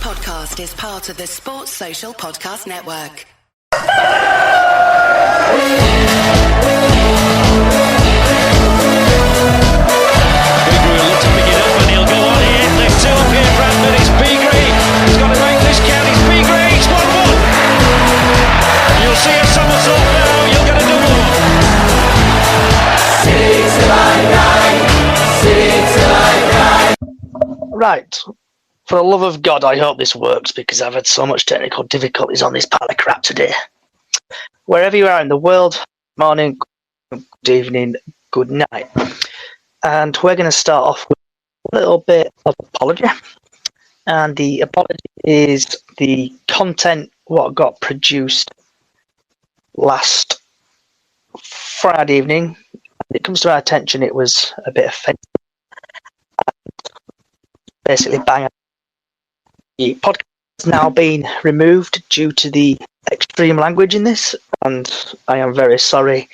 podcast is part of the Sports Social Podcast Network. Bigre will look to pick it up and he'll go on here. There's two up here, Bradford. It's Bigre. He's got to make this count. It's Bigre. It's 1-1. You'll see a somersault now. You'll get a double. Right. For the love of God, I hope this works because I've had so much technical difficulties on this pile of crap today. Wherever you are in the world, morning, good evening, good night. And we're going to start off with a little bit of apology. And the apology is the content what got produced last Friday evening. It comes to our attention, it was a bit offensive. Basically, bang. The podcast has now been removed due to the extreme language in this, and I am very sorry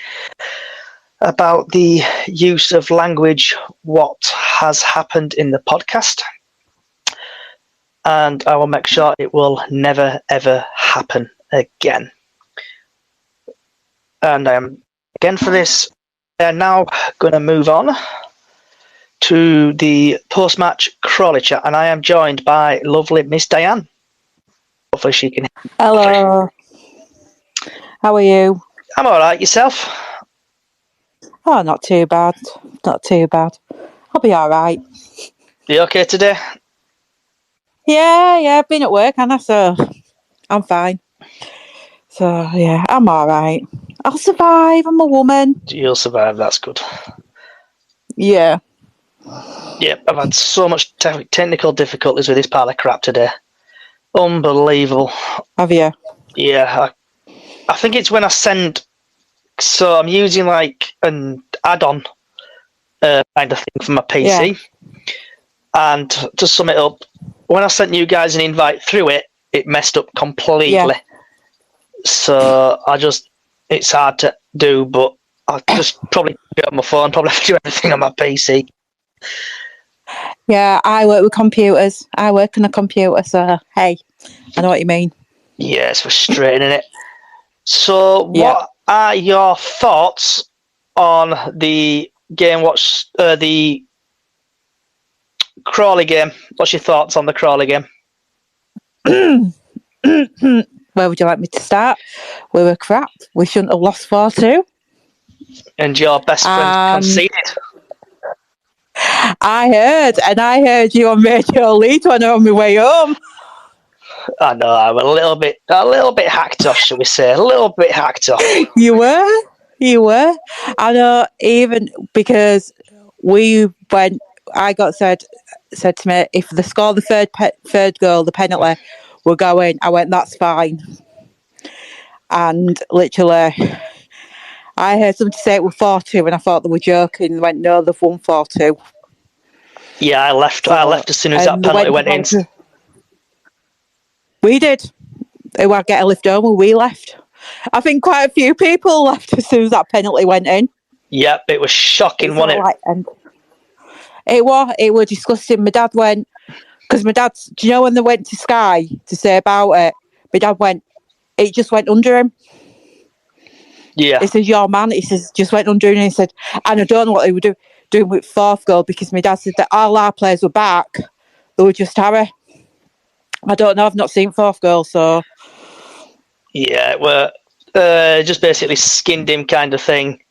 about the use of language, what has happened in the podcast, and I will make sure it will never ever happen again. And I am again for this. We are now going to move on to the post-match Crawley chat, and I am joined by lovely Miss Diane. Hopefully she can. Hello. How are you? I'm all right. Yourself? Oh, not too bad. Not too bad. I'll be all right. You okay today? Yeah. I've been at work, Anna, so I'm fine. So yeah, I'm all right. I'll survive. I'm a woman. You'll survive. That's good. Yeah. Yep, I've had so much technical difficulties with this pile of crap today. Unbelievable. Have you? Yeah, I think it's when I send. So I'm using like an add-on kind of thing for my PC. Yeah. And to sum it up, when I sent you guys an invite through it, it messed up completely. Yeah. So it's hard to do, but I'll just probably do it on my phone, probably have to do everything on my PC. Yeah, I work with computers. I work on a computer, so hey, I know what you mean. Yeah, it's frustrating, isn't it? So, what are your thoughts on the game? The Crawley game? What's your thoughts on the Crawley game? Where would you like me to start? We were crap. We shouldn't have lost 4-2. And your best friend conceded. I heard you on Radio Leeds when I was on my way home. I know, I'm a little bit hacked off, shall we say? A little bit hacked off. You were. I know, even because I got said to me, if they score the third goal, the penalty, we're going. I went, that's fine. And literally, I heard somebody say it was 4-2, and I thought they were joking. They went, no, they've won 4-2. Yeah, I left as soon as that penalty went in. We did. They were get a lift home when we left. I think quite a few people left as soon as that penalty went in. Yep, it was shocking, wasn't it? It was disgusting. My dad went, because my dad, do you know when they went to Sky to say about it? My dad went, it just went under him. Yeah. He says, your man, he says, just went under him, and he said, and I don't know what they were doing with fourth goal, because my dad said that all our players were back. They were just Harry. I don't know, I've not seen fourth goal, so. Yeah, well, just basically skinned him kind of thing.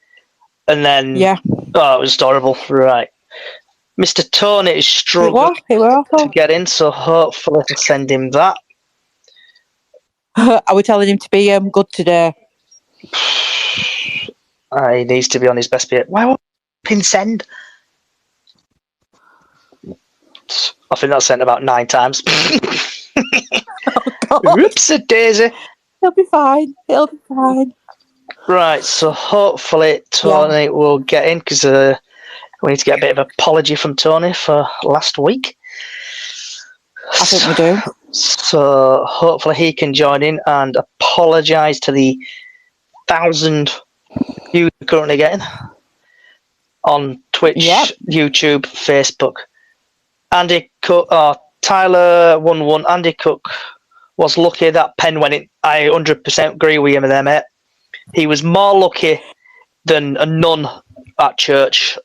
And then, it was just horrible. Right. Mr. Tony is struggling to get in, so hopefully I can send him that. Are we telling him to be good today? He needs to be on his best behaviour. Why won't pin send? I think that's sent about 9 times. Oops-a-daisy. It'll be fine. Right, so hopefully Tony will get in, because we need to get a bit of apology from Tony for last week. I think we do. So hopefully he can join in and apologise to the 1,000 views we're currently getting on Twitch, YouTube, Facebook. Andy Tyler 1-1. Andy Cook was lucky that pen went in. I 100% agree with him there, mate. He was more lucky than a nun at church.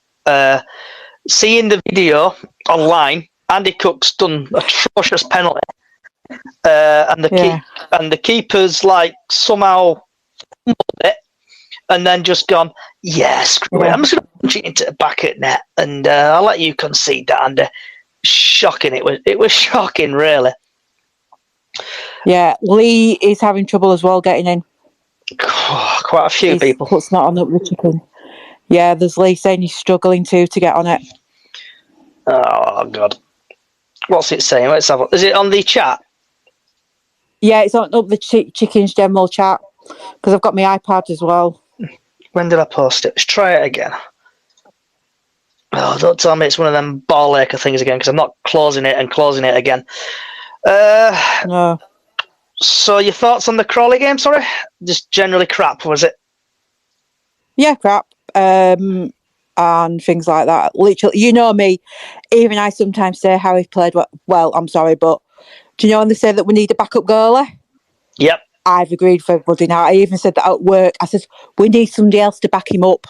Seeing the video online, Andy Cook's done a atrocious penalty. And the keeper's like somehow fumbled it and then just gone, screw it, I'm just going to punch it into the back of the net and I'll let you concede that, Andy. Shocking, it was shocking, really. Yeah, Lee is having trouble as well getting in. Quite a few people. Puts not on up the chicken. Yeah, there's Lee saying he's struggling to get on it. Oh, God. What's it saying? Let's have a... Is it on the chat? Yeah, it's on up the chicken's general chat because I've got my iPad as well. When did I post it? Let's try it again. Oh, don't tell me it's one of them ball acre things again because I'm not closing it and closing it again. No. So your thoughts on the Crawley game, sorry? Just generally crap, was it? Yeah, crap. And things like that. Literally, you know me, even I sometimes say how he played well, I'm sorry, but do you know when they say that we need a backup goalie? Yep. I've agreed for everybody now. I even said that at work. I said, we need somebody else to back him up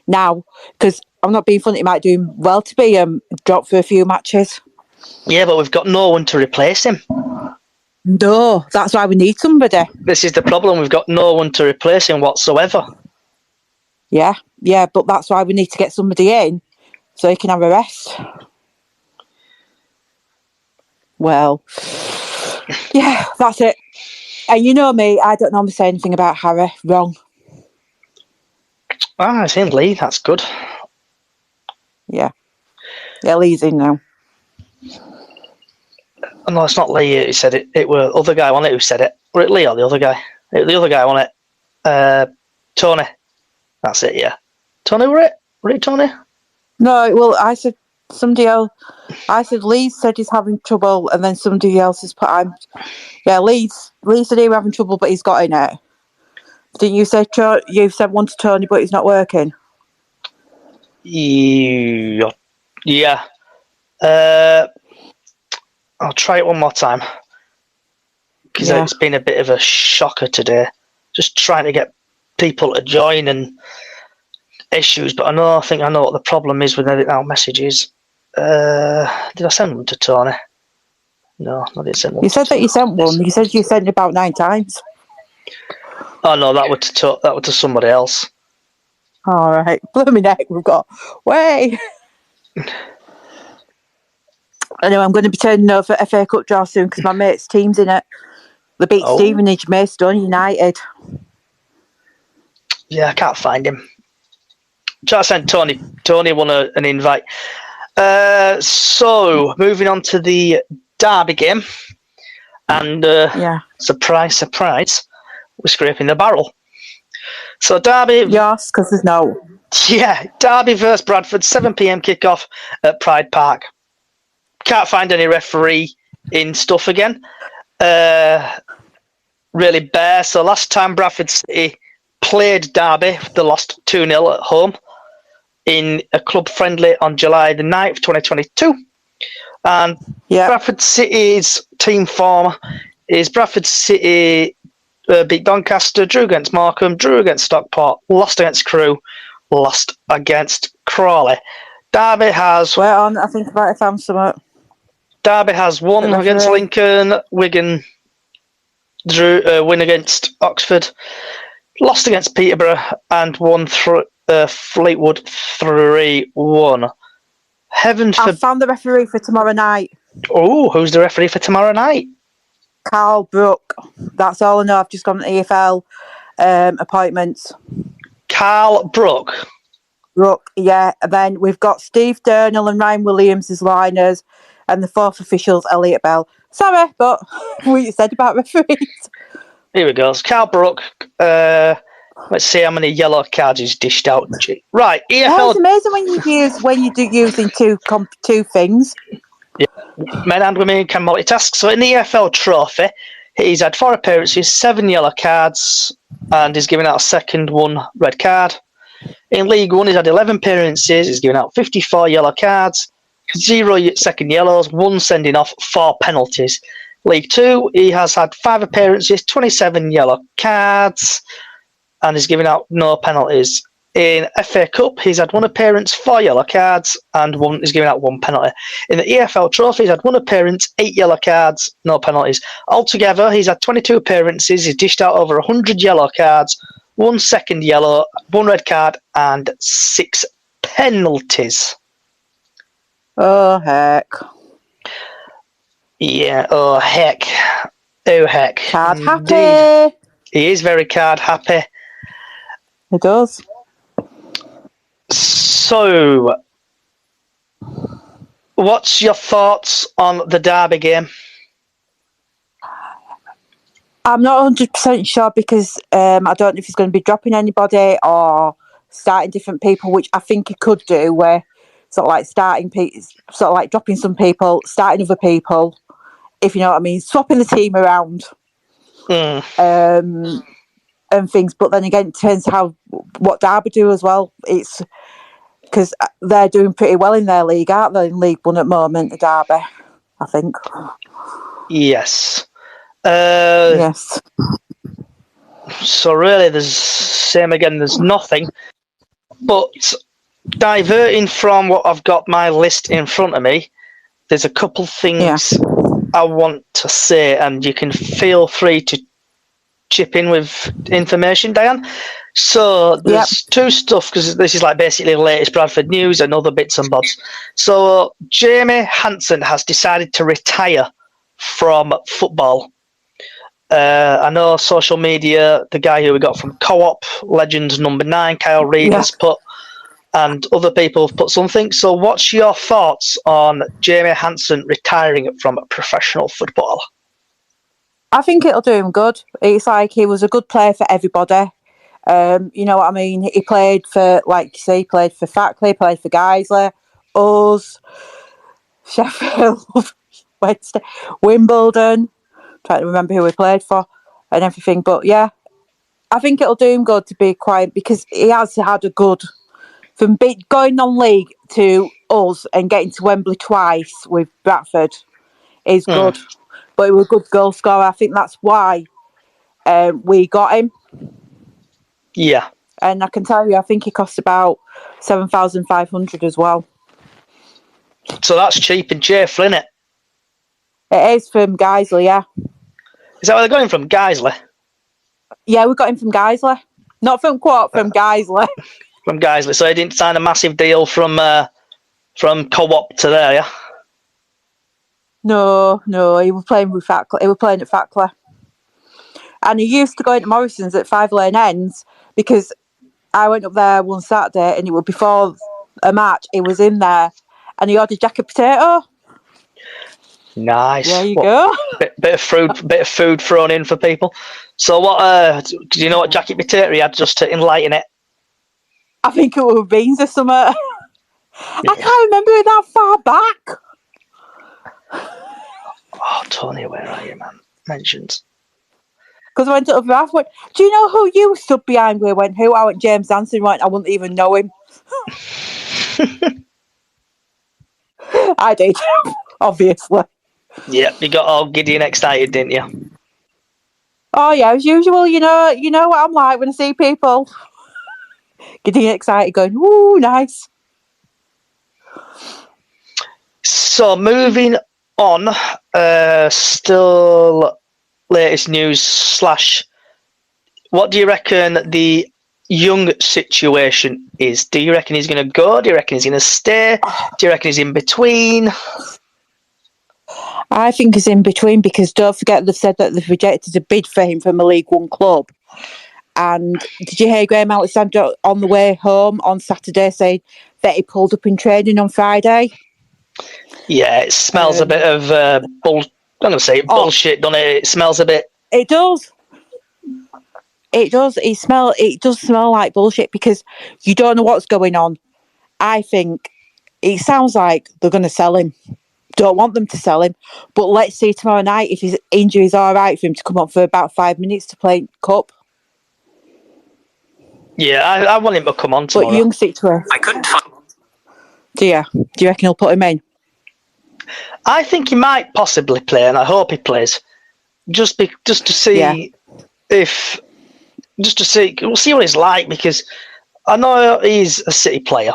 now, because I'm not being funny, he might do well to be dropped for a few matches. Yeah, but we've got no one to replace him. No, that's why we need somebody. This is the problem. We've got no one to replace him whatsoever. Yeah, but that's why we need to get somebody in so he can have a rest. Well, yeah, that's it. And you know me, I don't normally say anything about Harry. Wrong. Ah, it's in Lee. That's good. Yeah, Lee's in now. Oh, no, it's not Lee who said it. It were other guy, wasn't it, who said it? Were it Lee or the other guy? The other guy, wasn't it? Tony. That's it, yeah. Tony, were it? Were it Tony? No, well, I said somebody else. I said Lee said he's having trouble, and then somebody else has put. Lee said he was having trouble, but he's got in it. Didn't you say you sent one to Tony, but he's not working? Yeah. I'll try it one more time because it's been a bit of a shocker today. Just trying to get people to join and issues, but I think I know what the problem is with our messages. Did I send one to Tony? No, I didn't send one. You said that you sent one. You said you sent it about 9 times. Oh no, that was to somebody else. All right, blooming neck. We've got way. Anyway, I'm going to be turning over FA Cup draw soon because my mate's team's in it. They beat Stevenage, Maidstone United. Yeah, I can't find him. Try to send Tony. Tony won an invite. So, moving on to the Derby game. And surprise, surprise, we're scraping the barrel. So, Derby... Yes, because there's no... Yeah, Derby versus Bradford, 7 p.m. kickoff at Pride Park. Can't find any referee in stuff again. Really bare. So last time Bradford City played Derby, they lost 2-0 at home in a club friendly on July the 9th, 2022. And Bradford City's team form is Bradford City beat Doncaster, drew against Morecambe, drew against Stockport, lost against Crewe, lost against Crawley. Derby has... Wait on, I think I might have found something. Derby has won against Lincoln, Wigan win against Oxford, lost against Peterborough, and won Fleetwood 3-1. I found the referee for tomorrow night. Oh, who's the referee for tomorrow night? Carl Brook. That's all I know. I've just gone to EFL appointments. Carl Brook. Yeah. And then we've got Steve Durnell and Ryan Williams as liners, and the fourth official's Elliot Bell. Sorry, but what you said about referees. Here we go. It's Carl Brook. Let's see how many yellow cards he's dished out. Right, EFL. It's amazing when you do using two things. Yeah. Men and women can multitask. So in the EFL trophy, he's had 4 appearances, 7 yellow cards, and he's given out a second 1 red card. In League One, he's had 11 appearances, he's given out 54 yellow cards, 0 second yellows, 1 sending off, 4 penalties. League 2, he has had 5 appearances, 27 yellow cards, and he's given out no penalties. In FA Cup, he's had 1 appearance, 4 yellow cards, and he's given out 1 penalty. In the EFL Trophy, he's had 1 appearance, 8 yellow cards, no penalties. Altogether, he's had 22 appearances, he's dished out over 100 yellow cards, 1 second yellow, 1 red card, and 6 penalties. Oh, heck. Yeah, oh, heck. Oh, heck. Card Indeed. happy. He is very card happy. He does. So, what's your thoughts on the Derby game? I'm not 100% sure because I don't know if he's going to be dropping anybody or starting different people, which I think he could do, where sort of like sort of like dropping some people, starting other people, if you know what I mean, swapping the team around and things. But then again, it depends what Derby do as well. It's because they're doing pretty well in their league, aren't they? In League One at the moment, the Derby, I think. Yes. Yes. So really, there's nothing. But diverting from what I've got my list in front of me, there's a couple things I want to say, and you can feel free to chip in with information, Diane. So there's 2 stuff, because this is like basically the latest Bradford news and other bits and bobs. So Jamie Hansen has decided to retire from football. I know social media, the guy who we got from Co-op, Legends number 9, Kyle Reid, has put, and other people have put something. So what's your thoughts on Jamie Hansen retiring from professional football? I think it'll do him good. It's like he was a good player for everybody. You know what I mean? He played for, like you say, he played for Fackley, played for Geisley, us, Sheffield, Wednesday, Wimbledon. Trying to remember who he played for and everything. But yeah, I think it'll do him good to be quiet because he has had a good, from going non-league to us and getting to Wembley twice with Bradford is good. But he was a good goal scorer. I think that's why we got him. Yeah. And I can tell you, I think he cost about 7,500 as well. So that's cheap and cheerful, isn't it? It is from Geisley, yeah. Is that where they're going from, Geisley? Yeah, we got him from Geisley. Not from Co-op, from Geisley. From Geisley. So he didn't sign a massive deal from Co-op to there, yeah? No, he was playing with Fackley. He was playing at Fackley. And he used to go into Morrison's at 5 Lane Ends because I went up there one Saturday and it was before a match. He was in there and he ordered jacket potato. Nice. There you go. Bit of food thrown in for people. So what? Do you know what jacket potato he had just to enlighten it? I think it was beans or something. I can't remember it that far back. Oh, Tony, where are you, man? Mentions. Because I went to other half. Went, do you know who you stood behind? We went, who? I went, James Danson. Went, I wouldn't even know him. I did, obviously. Yep, you got all giddy and excited, didn't you? Oh yeah, as usual. You know what I'm like when I see people getting excited, going, "Ooh, nice." So moving on, still latest news / what do you reckon the Young situation is? Do you reckon he's going to go? Do you reckon he's going to stay? Do you reckon he's in between? I think he's in between because don't forget they've said that they've rejected a bid for him from a League One club. And did you hear Graham Alexander on the way home on Saturday saying that he pulled up in training on Friday? Yeah, it smells a bit of I'm going to say bullshit, doesn't it? It smells a bit. It does. It does. It does smell like bullshit because you don't know what's going on. I think it sounds like they're going to sell him. Don't want them to sell him, but let's see tomorrow night if his injury is all right for him to come on for about 5 minutes to play Cup. Yeah, I want him to come on tomorrow. But Young situation. I couldn't find. Do you reckon he'll put him in? I think he might possibly play, and I hope he plays. Just to see if... Just to see... We'll see what he's like, because I know he's a City player,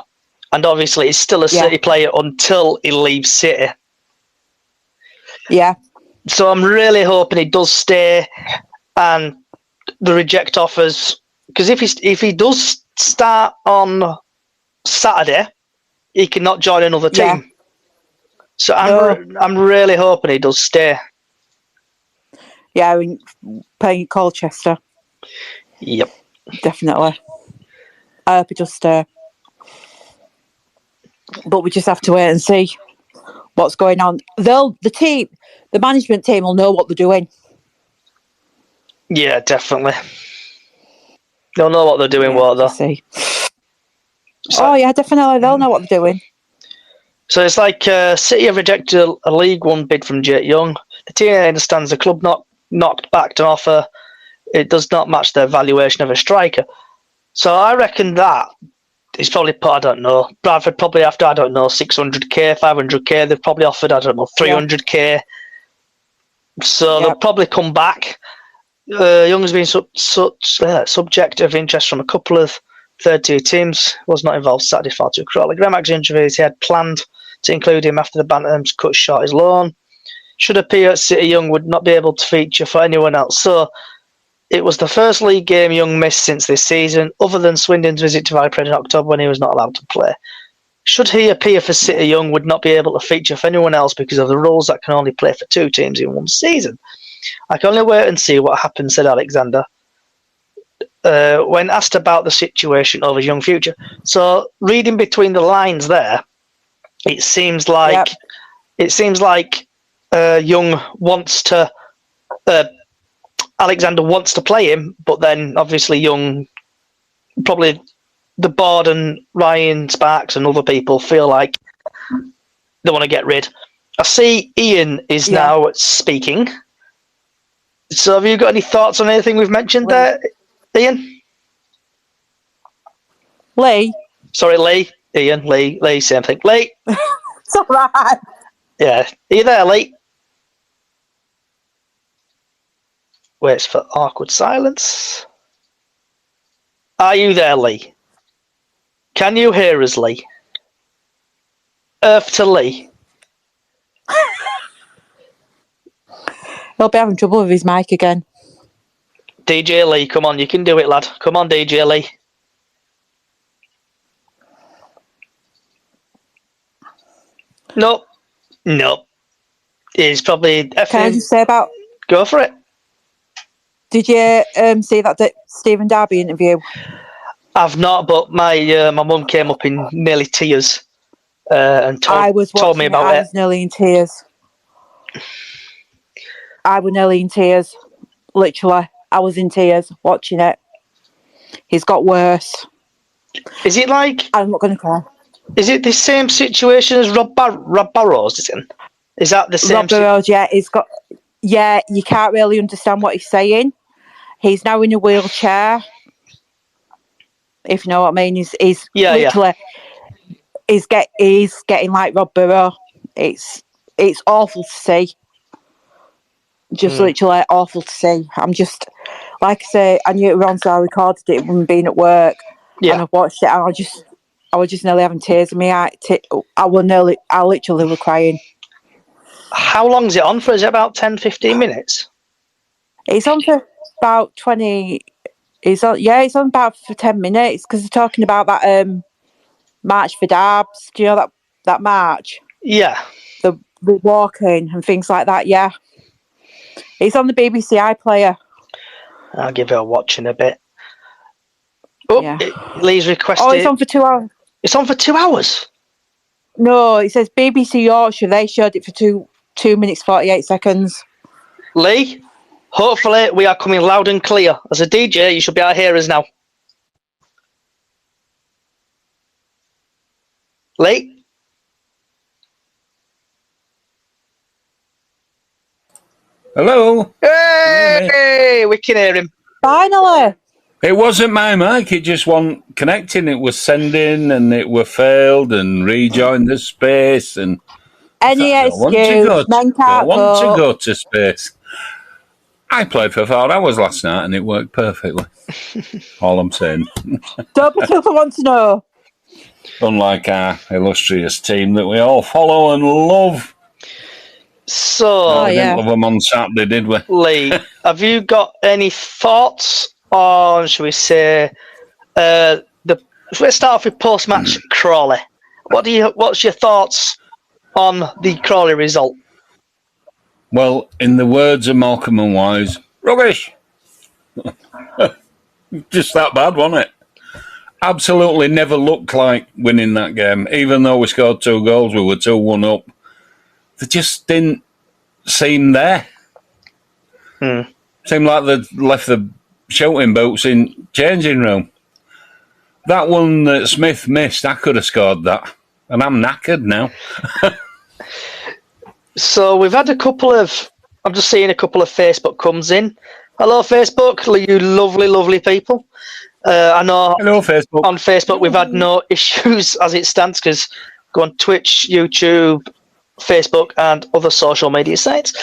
and obviously he's still a City player until he leaves City. Yeah. So I'm really hoping he does stay, and the reject offers... Because if he does start on Saturday, he cannot join another team. Yeah. So I'm really hoping he does stay. Yeah, I mean, playing at Colchester. Yep. Definitely. I hope he does stay. But we just have to wait and see what's going on. The management team will know what they're doing. Yeah, definitely. They'll know what they're doing, won't they? See. Yeah, definitely. They'll know what they're doing. So it's like City have rejected a League One bid from Jake Young. The team understands the club knocked back an offer. It does not match their valuation of a striker. So I reckon that is probably put, I don't know, Bradford probably after, I don't know, 600k, 500k. They've probably offered, I don't know, 300k. So they'll probably come back. Young has been subject of interest from a couple of third-tier teams. Was not involved Saturday for to Crawley. Graham injuries, he had planned to include him after the Bantams cut short his loan. Should appear at City, Young would not be able to feature for anyone else. So it was the first league game Young missed since this season, other than Swindon's visit to Bradford in October when he was not allowed to play. Should he appear for City, Young would not be able to feature for anyone else because of the rules that can only play for 2 teams in one season. I can only wait and see what happens, said Alexander, when asked about the situation of his young future. So, reading between the lines there, it seems like Young wants to... Alexander wants to play him, but then obviously Young, probably the board and Ryan Sparks and other people feel like they want to get rid. I see Ian is now speaking. So have you got any thoughts on anything we've mentioned there, Ian? Lee? Sorry, Lee. Ian, Lee, same thing. Lee? It's all right. Yeah. Are you there, Lee? Waits for awkward silence. Are you there, Lee? Can you hear us, Lee? Earth to Lee. He'll be having trouble with his mic again. DJ Lee, come on, you can do it, lad. Come on, DJ Lee. Nope. He's probably... Can I just say about... Go for it. Did you see that Stephen Darby interview? I've not, but my mum came up in nearly tears and told me about it. I was nearly in tears. I was nearly in tears. Literally, I was in tears watching it. He's got worse. Is it like... I'm not going to cry. Is it the same situation as Rob Burrows? Is that the same... Rob Burrows, he's got... Yeah, you can't really understand what he's saying. He's now in a wheelchair. If you know what I mean. He's literally... He's getting like Rob Burrow. It's awful to see. Just literally awful to see. I'm just... Like I say, I knew it was on, so I recorded it when being at work. Yeah. And I watched it, and I was just nearly having tears in my eye. I literally was crying. How long is it on for? Is it about 10, 15 minutes? It's on for about 20... It's on about for 10 minutes, because they're talking about that March for Darbs. Do you know that march? Yeah. The walking and things like that, yeah. It's on the BBC iPlayer. I'll give it a watch in a bit. Oh, yeah. Lee's requested... Oh, it's on for 2 hours. It's on for 2 hours? No, it says BBC Yorkshire. They showed it for 2 minutes, 48 seconds. Lee, hopefully we are coming loud and clear. As a DJ, you should be able to hear us now. Lee? Hello? Hey, we can hear him. Finally. It wasn't my mic, it just wasn't connecting. It was sending and it were failed and rejoined the space and... Any I don't want to go excuse, men don't can't want to go. go to space. I played for 4 hours last night and it worked perfectly. All I'm saying. Don't be tough, I want to know. Unlike our illustrious team that we all follow and love. So, We yeah. didn't love them on Saturday, did we? Lee, have you got any thoughts on, shall we say, let's start off with post-match Crawley. What's your thoughts on the Crawley result? Well, in the words of Malcolm and Wise, rubbish. Just that bad, wasn't it? Absolutely never looked like winning that game. Even though we scored 2 goals, we were 2-1 up. They just didn't seem there. Seemed like they'd left the shouting boots in changing room. That one that Smith missed, I could have scored that. And I'm knackered now. So we've had I'm just seeing a couple of Facebook comes in. Hello, Facebook, you lovely, lovely people. I know Hello, Facebook. on Facebook we've had no issues as it stands because go on Twitch, YouTube, Facebook and other social media sites.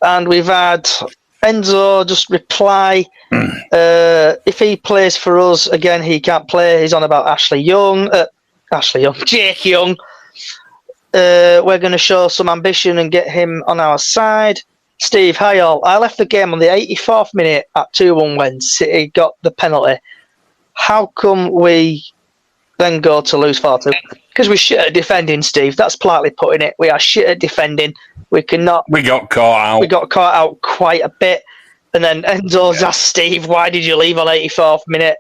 And we've had Enzo just reply, if he plays for us, again, he can't play. He's on about Jake Young. We're going to show some ambition and get him on our side. Steve, hi all. I left the game on the 84th minute at 2-1 when City got the penalty. How come we then go to lose 4-2? Because we're shit at defending, Steve. That's politely putting it. We are shit at defending. We got caught out. We got caught out quite a bit. And then Enzo's asked Steve, why did you leave on 84th minute?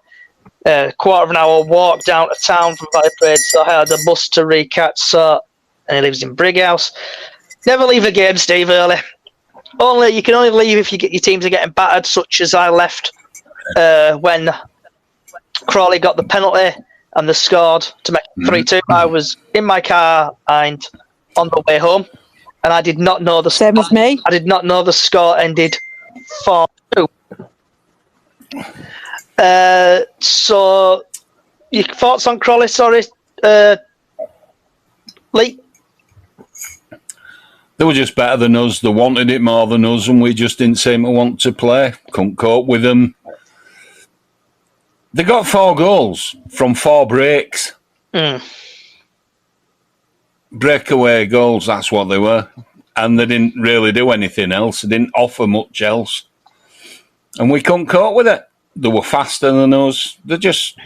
Quarter of an hour walk down to town from Bradford, so I had a bus to recatch. And he lives in Brighouse. Never leave a game, Steve, early. You can only leave if your teams are getting battered, such as I left when Crawley got the penalty and they scored to make it 3-2. I was in my car and on the way home, and I did not know the Same as me. I did not know the score ended 4-2. So, your thoughts on Crawley? Sorry, Lee. They were just better than us. They wanted it more than us, and we just didn't seem to want to play. Couldn't cope with them. They got 4 goals from 4 breaks. Breakaway goals, that's what they were. And they didn't really do anything else. They didn't offer much else. And we couldn't cope with it. They were faster than us. They just...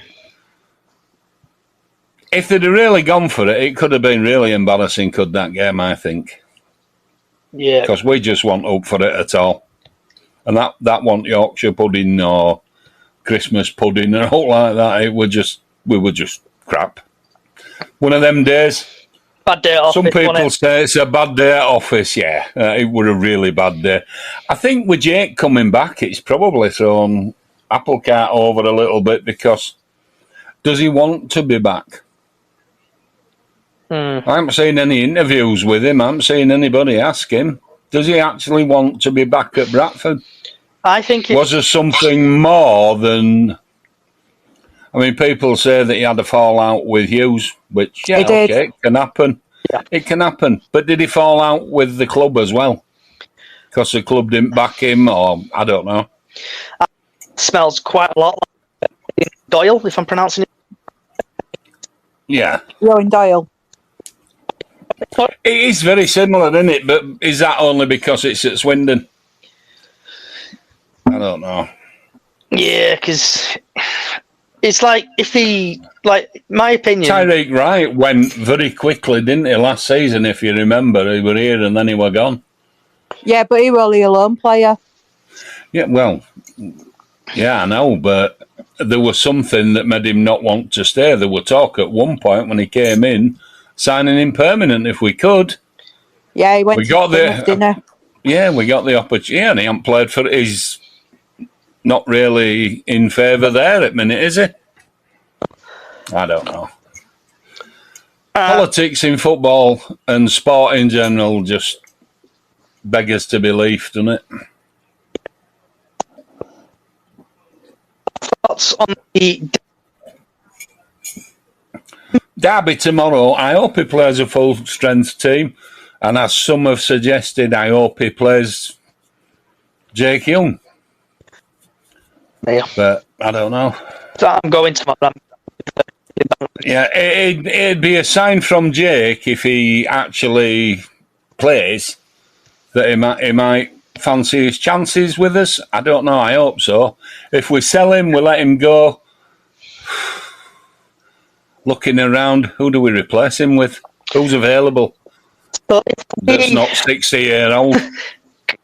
If they'd have really gone for it, it could have been really embarrassing, that game, I think. Yeah. Because we just weren't up for it at all. And that wasn't Yorkshire pudding or Christmas pudding or all like that. We were just crap. One of them days. Bad day at office. Some people say it's a bad day at office, yeah. It were a really bad day. I think with Jake coming back, it's probably thrown apple cart over a little bit because does he want to be back? I haven't seen any interviews with him. I haven't seen anybody ask him. Does he actually want to be back at Bradford? I think was there something more than... I mean, people say that he had a fallout with Hughes, which, yeah, okay, it can happen. Yeah. It can happen. But did he fall out with the club as well? Because the club didn't back him, or I don't know. Smells quite a lot like Doyle, if I'm pronouncing it. Yeah. Rowan Doyle. It is very similar, isn't it? But is that only because it's at Swindon? I don't know. Yeah, because it's like if he, like, my opinion. Tyreek Wright went very quickly, didn't he, last season, if you remember? He were here and then he were gone. Yeah, but he was only a lone player. Yeah, well, yeah, I know, but there was something that made him not want to stay. There were talk at one point when he came in, signing him permanent if we could. Yeah, he went to dinner. Yeah, we got the opportunity, and he hasn't played for it. He's not really in favour there at the minute, is he? I don't know. Politics in football and sport in general just beggars to belief, doesn't it? Thoughts on the Derby tomorrow. I hope he plays a full-strength team. And as some have suggested, I hope he plays Jake Young. Yeah. But I don't know. So I'm going tomorrow. Yeah, it'd be a sign from Jake if he actually plays that he might fancy his chances with us. I don't know. I hope so. If we sell him, we let him go. Looking around, who do we replace him with? Who's available? That's not 60-year-old.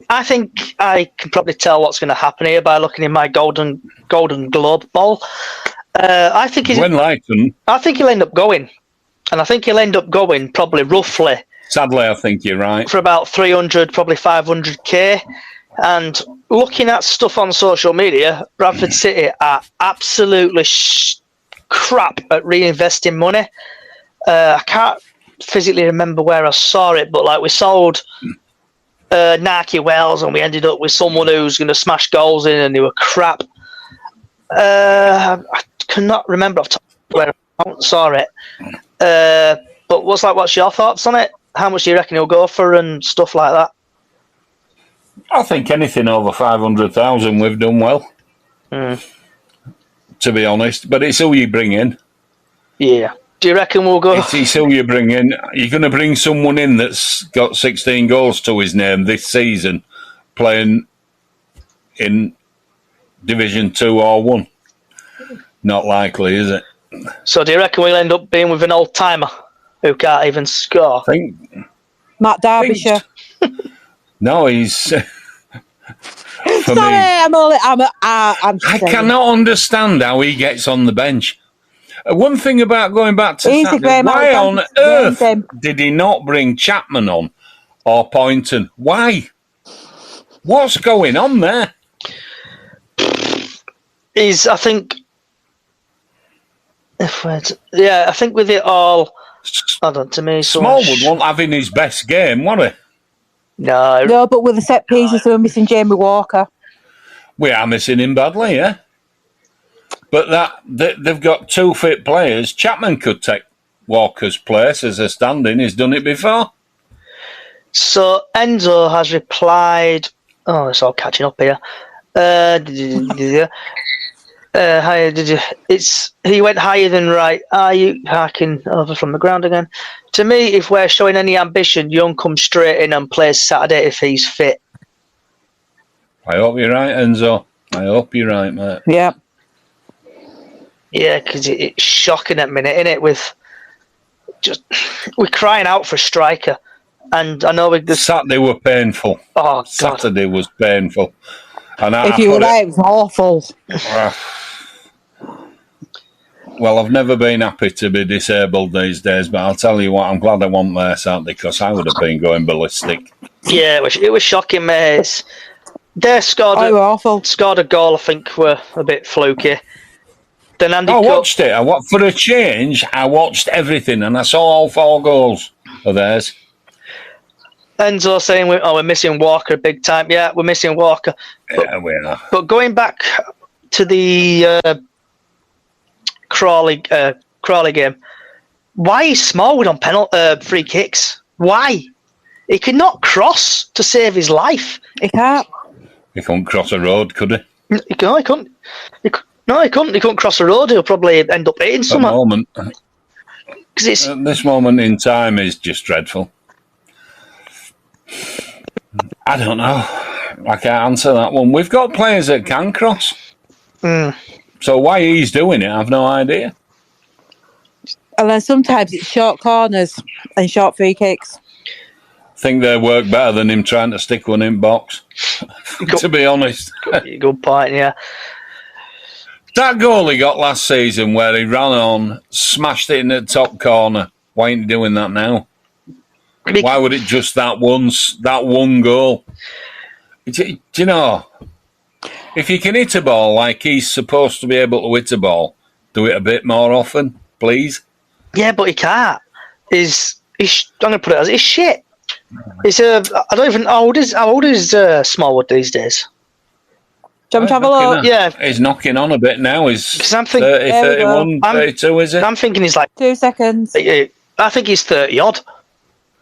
I think I can probably tell what's going to happen here by looking in my golden globe ball. I think he'll end up going, and I think he'll end up going probably roughly. Sadly, I think you're right. For about 300, probably 500k. And looking at stuff on social media, Bradford City are absolutely crap at reinvesting money. I can't physically remember where I saw it, but like we sold Nike Wells and we ended up with someone who's going to smash goals in and they were crap. I cannot remember off the top where I saw it. But what's your thoughts on it? How much do you reckon he'll go for and stuff like that? I think anything over 500,000 we've done well. To be honest. But it's who you bring in. Yeah. Do you reckon we'll go... It's who you bring in. You're going to bring someone in that's got 16 goals to his name this season, playing in Division 2 or 1. Not likely, is it? So do you reckon we'll end up being with an old-timer who can't even score? Matt Derbyshire. No, he's... Sorry, I cannot understand how he gets on the bench. One thing about going back to Saturday, why on earth did he not bring Chapman on or Poynton? Why? What's going on there? I think with it all, to me, Smallwood won't have in his best game, won't he? No, but with the set pieces, we're missing Jamie Walker. We are missing him badly, yeah. But they've got two fit players. Chapman could take Walker's place as a stand-in. He's done it before. So Enzo has replied. Oh, it's all catching up here. He went higher than right. Are you hacking over from the ground again? To me, if we're showing any ambition, Young comes straight in and plays Saturday if he's fit. I hope you're right, Enzo. I hope you're right, mate. Yeah. Yeah, because it's shocking at the minute, isn't it? We're crying out for a striker, and I know Saturday were painful. Oh God. Saturday was painful, and if you were there, it was awful. Well, I've never been happy to be disabled these days, but I'll tell you what, I'm glad I wasn't there Saturday because I would have been going ballistic. Yeah, it was shocking, mate. They scored a goal. I think were a bit fluky. Then Andy watched it. For a change, I watched everything and I saw all 4 goals of theirs. Enzo saying we're missing Walker big time. Yeah, we're missing Walker. Yeah, we are. But going back to the Crawley game, why is Smallwood on free kicks? Why? He could not cross to save his life. He can't. He couldn't cross a road, could he? He couldn't. He couldn't cross the road. He'll probably end up hitting someone. This moment in time is just dreadful. I don't know. I can't answer that one. We've got players that can cross. So why he's doing it, I've no idea. And then sometimes it's short corners and short free kicks. I think they work better than him trying to stick one in box, to be honest. Good point, yeah. That goal he got last season where he ran on, smashed it in the top corner. Why ain't he doing that now? Why would it just that one goal? Do you know, if you can hit a ball like he's supposed to be able to hit a ball, do it a bit more often, please. Yeah, but he can't. I'm going to put it as he's shit. I don't even. How old is Smallwood these days? Do you want to have a look? Yeah. He's knocking on a bit now. He's I'm thinking, 30, 31, 32, is it? I'm thinking he's like... 2 seconds. I think he's 30-odd.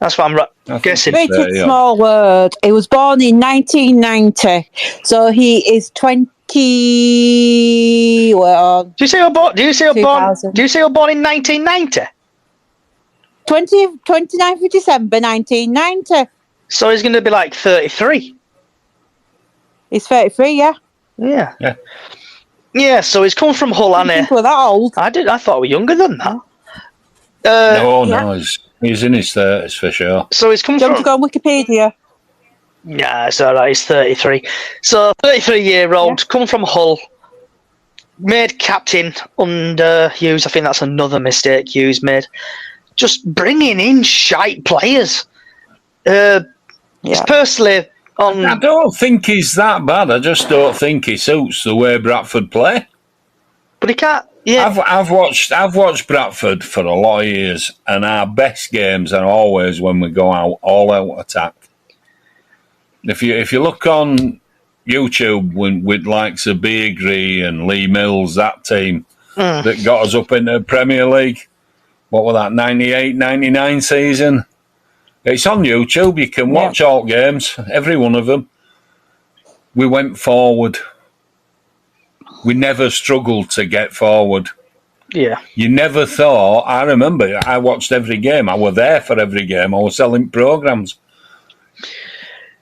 That's what I'm guessing. Rated small word. He was born in 1990, so he is 20. Well, do you say you're born? Do you say you're born in 1990? 29th of December 1990. So he's going to be like 33. He's 33, yeah. Yeah. Yeah. So he's come from Hull, hasn't he? Think we're that old? I thought we were younger than that. No, he's in his 30s for sure. So he's come Do you from. want to go on Wikipedia? Yeah, it's all right. He's 33. So 33-year-old, come from Hull, made captain under Hughes. I think that's another mistake Hughes made. Just bringing in shite players. It's personally on. I don't think he's that bad. I just don't think he suits the way Bradford play. But he can't. Yeah, I've watched Bradford for a lot of years, and our best games are always when we go out all out attack. If you look on YouTube with likes of Beagree and Lee Mills, that team that got us up in the Premier League, what was that, 98, 99 season? It's on YouTube. You can watch all games, every one of them. We went forward. We never struggled to get forward. Yeah. You never thought. I remember I watched every game. I was there for every game. I was selling programmes.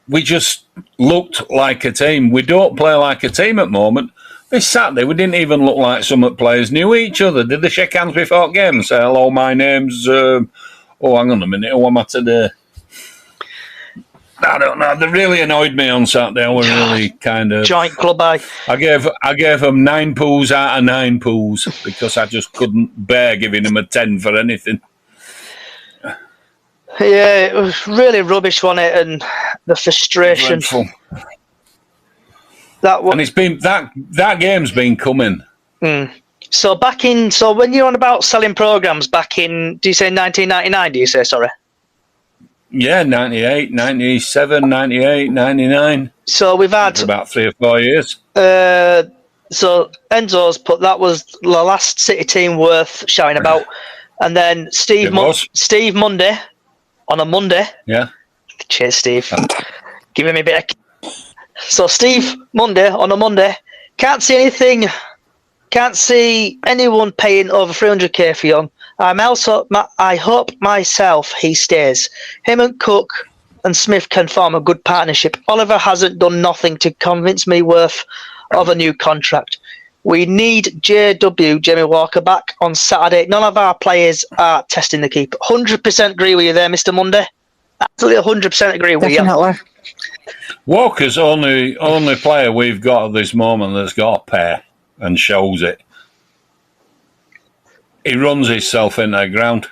We just looked like a team. We don't play like a team at the moment. This Saturday, we didn't even look like some of the players knew each other. Did they shake hands before games? Say, hello, my name's... hang on a minute. Who am I today? I don't know. They really annoyed me on Saturday. I was really kind of... Joint club, I gave them 9 poos out of 9 poos because I just couldn't bear giving them a 10 for anything. Yeah, it was really rubbish, wasn't it? And the frustration. Dreadful. And it's been that game's been coming. So when you're on about selling programs back in, do you say 1999? Do you say, sorry? Yeah, 98, 97, 98, 99. So we've had about 3 or 4 years. So Enzo's put that was the last City team worth shouting about, and then Steve Monday on a Monday. Yeah. Cheers, Steve. Giving me a bit of... So Steve Monday on a Monday, can't see anything. Can't see anyone paying over 300k for Young. I hope myself he stays. Him and Cook and Smith can form a good partnership. Oliver hasn't done nothing to convince me worth of a new contract. We need JW, Jamie Walker, back on Saturday. None of our players are testing the keeper. 100% agree with you there, Mr. Monday. Absolutely 100% agree with you. Walker's only player we've got at this moment that's got a pair and shows it. He runs himself into the ground.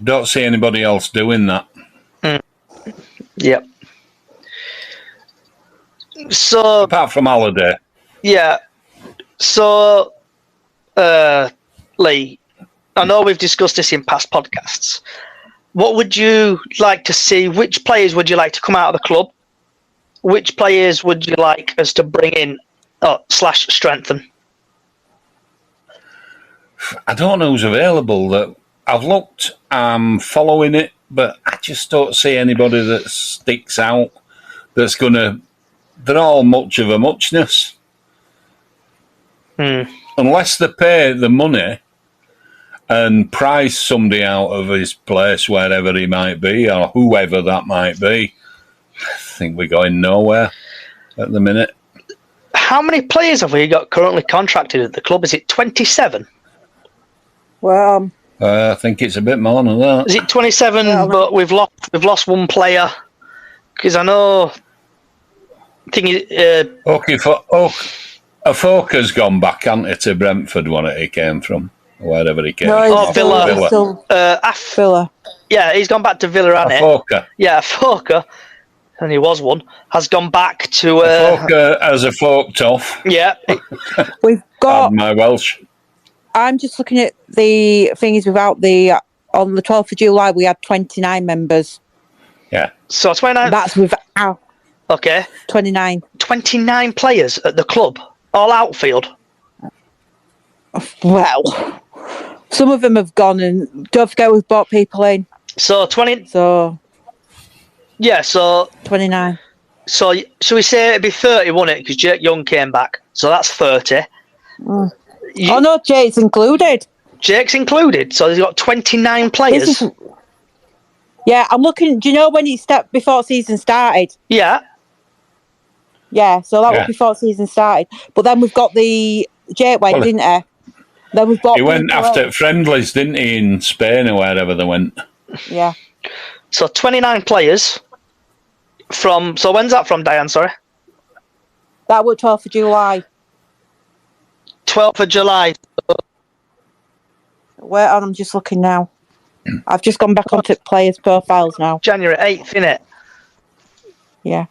Don't see anybody else doing that. Yep. So apart from Halliday. Yeah. So Lee, I know we've discussed this in past podcasts. What would you like to see? Which players would you like to come out of the club? Which players would you like us to bring in / strengthen? I don't know who's available. That I've looked, I'm following it, but I just don't see anybody that sticks out. That's gonna. They're all much of a muchness. Unless they pay the money and price somebody out of his place, wherever he might be, or whoever that might be, I think we're going nowhere at the minute. How many players have we got currently contracted at the club? Is it 27? Well, I think it's a bit more than that. Is it 27? But we've lost one player because I know. Afoka's gone back, hasn't he, to Brentford when he came from, wherever he came from. Villa. Villa. Yeah, he's gone back to Villa, hasn't he? Afoka. Yeah, Afoka, and he was one, has gone back to... Afoka as a folk off. Yeah. We've got... my Welsh. I'm just looking at the things without on the 12th of July, we had 29 members. Yeah. So 29... That's without... Okay. 29. 29 players at the club, all outfield. Well, some of them have gone, and don't forget we've brought people in. So 20. So Yeah. So 29. So should we say it'd be 30, wouldn't it? Because Jake Young came back, so that's 30. Oh no, Jake's included. Jake's included, so he's got 29 players. Yeah, I'm looking. Do you know when he stepped before season started? Yeah. Yeah, so that was before season started. But then we've got the Jake went, didn't he? Then we've got. He went after friendlies, didn't he, in Spain or wherever they went? Yeah. So 29 players. So when's that from, Diane? Sorry. That was 12th of July. 12th of July. Wait on, I'm just looking now. I've just gone back onto players' profiles now. January 8th, innit? Yeah.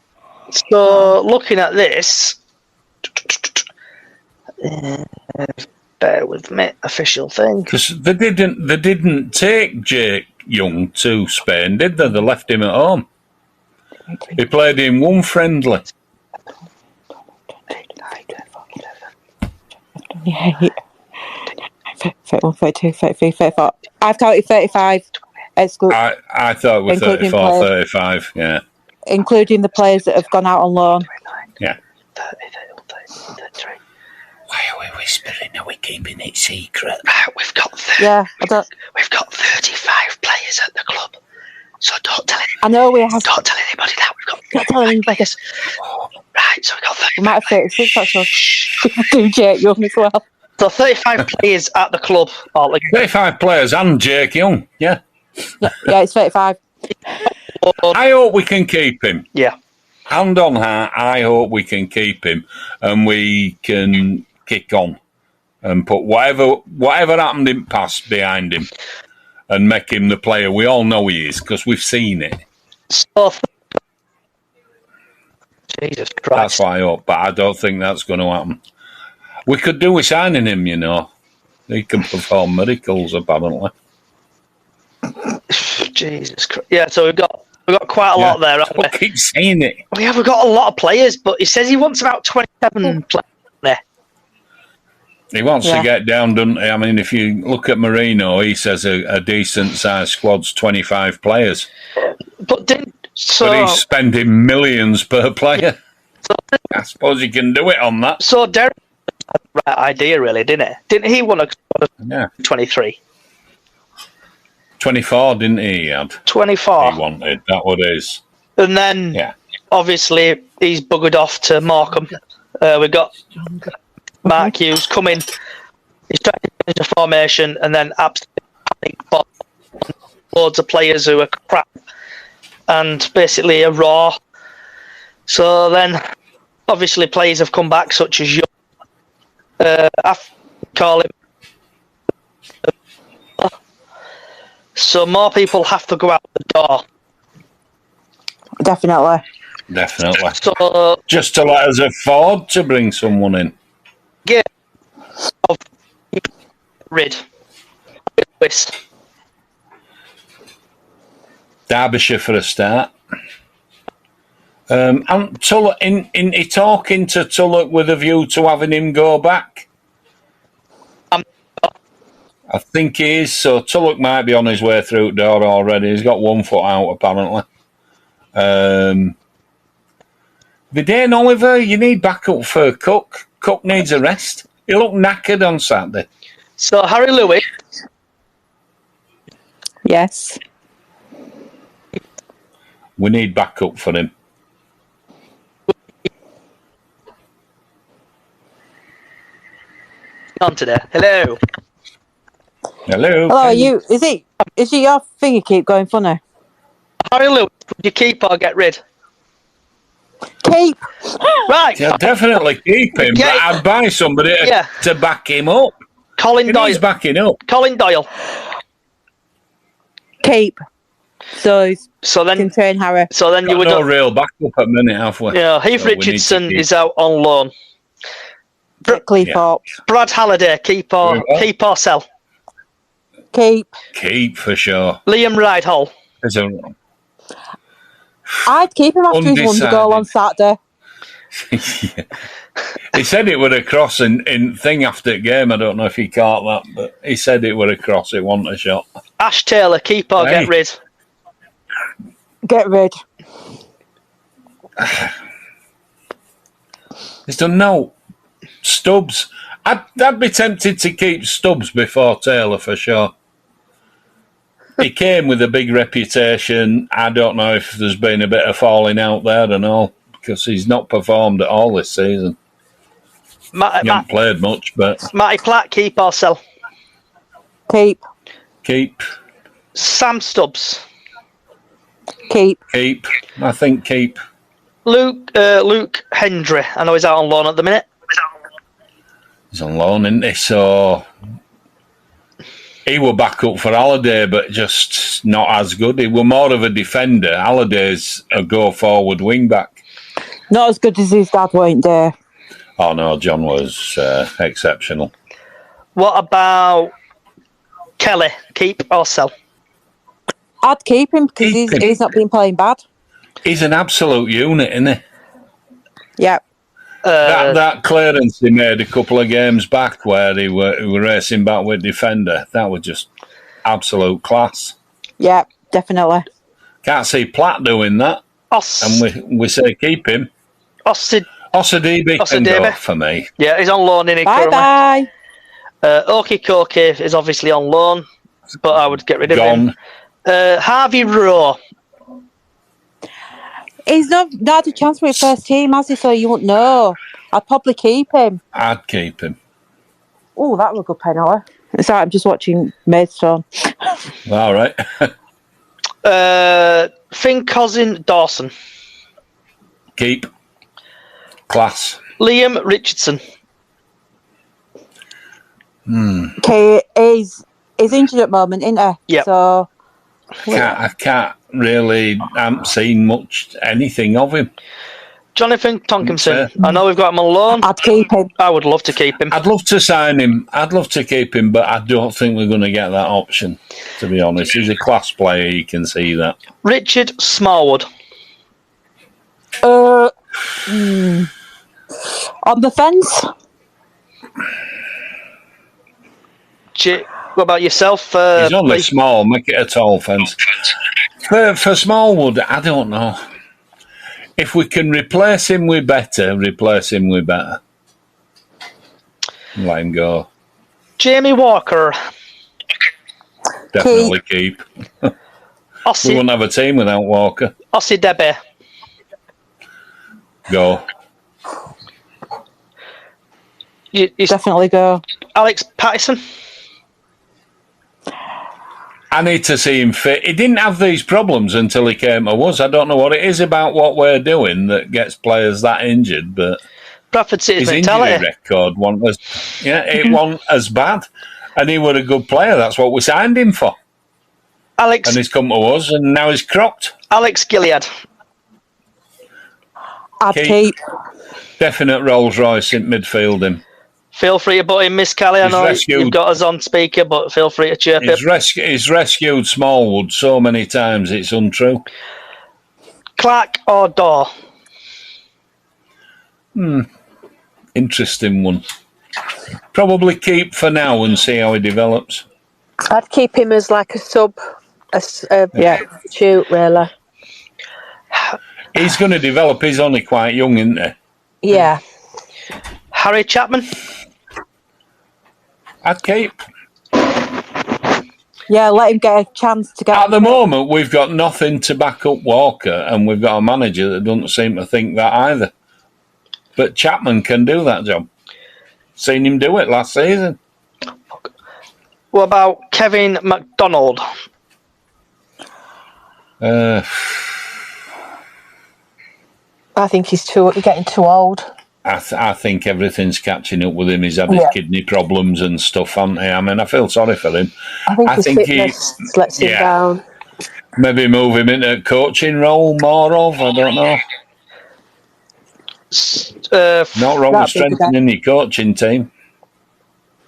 So looking at this, bear with me, official thing. Because they didn't take Jake Young to Spain, did they? They left him at home. He played in one friendly. Yeah. 31, 32, 33, 34. I've counted 35. I thought it was 34, 35, yeah. Including the players that have gone out on loan. Yeah. 30, 31, 33. Why are we whispering? Are we keeping it secret? Right, we've got we've got 35 players at the club. So don't tell anybody. I know we have. Don't tell anybody that. We've got Don't tell anybody. players. Right, so we've got 35 We might have 36 actually. Do Jake Young as well. So 35 players at the club. 35 players and Jake Young, yeah. Yeah, it's 35. I hope we can keep him. Yeah. Hand on heart, I hope we can keep him and we can kick on and put whatever happened in past behind him and make him the player we all know he is because we've seen it. So, Jesus Christ. That's what I hope, but I don't think that's going to happen. We could do with signing him, you know. He can perform miracles, apparently. Jesus Christ. Yeah, so we've got quite a lot there, haven't we? I keep saying it. We've got a lot of players, but he says he wants about 27 players there. He wants to get down, doesn't he? I mean, if you look at Marino, he says a decent-sized squad's 25 players. But he's spending millions per player. I suppose he can do it on that. So Derek had the right idea, really, didn't he? Didn't he want to 23? 24, didn't he had? 24. He wanted. That what it is. And then, obviously, he's buggered off to Markham. We've got Mark Hughes coming. He's trying to change the formation and then absolutely loads of players who are crap and basically a raw. So then, obviously, players have come back, such as Young. I call him. So more people have to go out the door. Definitely. So just to let us afford to bring someone in. Get of rid. Derbyshire for a start. And Tulloch, in talking to Tulloch with a view to having him go back. I think he is. So Tulloch might be on his way through the door already. He's got 1 foot out, apparently. Vidane Oliver, you need backup for Cook. Cook needs a rest. He looked knackered on Saturday. So Harry Lewis. Yes. We need backup for him. On today. Hello. Hello. Hello, are you? Is it your finger keep going funny? Harry Lewis, would you keep or get rid? Keep. Right. Yeah, definitely keep him, but I'd buy somebody to back him up. Colin Doyle. He's backing up. Colin Doyle. Keep. So then can train Harry. So then you would no real backup at minute, have we? Yeah, Heath Richardson is out on loan. Brad Halliday, keep or sell. Keep for sure. Liam Rydhall. I'd keep him after his won the goal on Saturday. He said it were a cross in thing after the game. I don't know if he caught that, but he said it were a cross. It wasn't a shot. Ash Taylor, keep or get rid. Get rid. He's done no. Stubbs. I'd be tempted to keep Stubbs before Taylor for sure. He came with a big reputation. I don't know if there's been a bit of falling out there and all, because he's not performed at all this season. He hasn't played much, but... Matty Platt, keep or sell? Keep. Keep. Sam Stubbs? Keep. Keep. I think keep. Luke Hendry. I know he's out on loan at the minute. He's on loan, isn't he? So... He were back up for Halliday, but just not as good. He were more of a defender. Halliday's a go-forward wing-back. Not as good as his dad, weren't there? Oh, no, John was exceptional. What about Kelly? Keep or sell? I'd keep him because he's not been playing bad. He's an absolute unit, isn't he? Yeah. That clearance he made a couple of games back where he were racing back with defender, that was just absolute class. Yeah, definitely. Can't see Platt doing that. And we say keep him. Osadebe can go for me. Yeah, he's on loan in it currently. Bye-bye. Okie Koke is obviously on loan, but I would get rid of him. Harvey Rowe. He's not had a chance for his first team, has he? So you won't know. I'd probably keep him. I'd keep him. Oh, that was a good penalty. Sorry, I'm just watching Maidstone. All right. Finn Cousin Dawson. Keep. Class. Liam Richardson. Okay, he's injured at the moment, isn't he? Yeah. So I haven't seen anything of him. Jonathan Tonkinson. I know we've got him on loan. I'd keep him. I would love to keep him. I'd love to sign him. I'd love to keep him, but I don't think we're going to get that option, to be honest. He's a class player, you can see that. Richard Smallwood. On the fence. What about yourself? He's only small. Make it a tall fence. For Smallwood, I don't know. If we can replace him with better, replace him with better. Let him go. Jamie Walker. Definitely keep. We wouldn't have a team without Walker. Ossie Debe. Go. You definitely go. Alex Pattison. I need to see him fit. He didn't have these problems until he came to us. I don't know what it is about what we're doing that gets players that injured, but Bradford City's his mentality. Injury record wasn't as bad, and he was a good player. That's what we signed him for. And he's come to us, and now he's crocked. Alex Gilead. I'd keep. Definite Rolls Royce in midfield him. Feel free to put in Miss Kelly. I know you've got us on speaker, but feel free to chirp him. He's rescued Smallwood so many times, it's untrue. Clark or Daw? Interesting one. Probably keep for now and see how he develops. I'd keep him as like a sub, shoot, really. He's going to develop. He's only quite young, isn't he? Yeah. Harry Chapman? I'd keep. Yeah, let him get a chance to get... At the moment, we've got nothing to back up Walker, and we've got a manager that doesn't seem to think that either. But Chapman can do that job. Seen him do it last season. What about Kevin McDonald? I think he's getting too old. I think everything's catching up with him. He's had his kidney problems and stuff, hasn't he? I mean, I feel sorry for him. I think his fitness lets him down. Maybe move him into a coaching role more of, I don't know. Not wrong with strengthening your coaching team.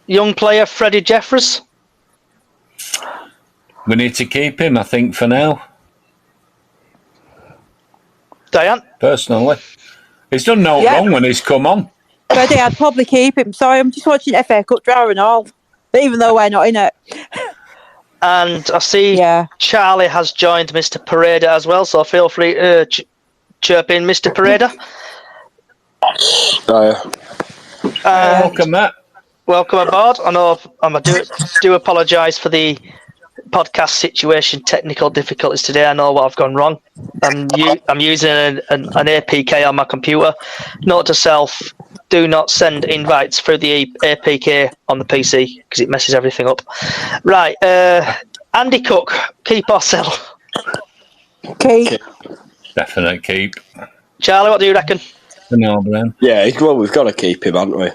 Young player Freddie Jeffers. We need to keep him, I think, for now. Diane? Personally. He's done no wrong when he's come on. Freddie, I'd probably keep him. Sorry, I'm just watching FA Cup draw and all, even though we're not in it. And I see Charlie has joined Mr. Pareda as well, so feel free to chirp in, Mr. Pareda. Welcome, Matt. Welcome aboard. I know I do apologise for the podcast situation, technical difficulties today. I know what I've gone wrong. I'm using an APK on my computer. Note to self: do not send invites through the APK on the PC because it messes everything up. Right, Andy Cook, keep or sell? Keep. Definite keep. Charlie, what do you reckon? Yeah, we've got to keep him, haven't we?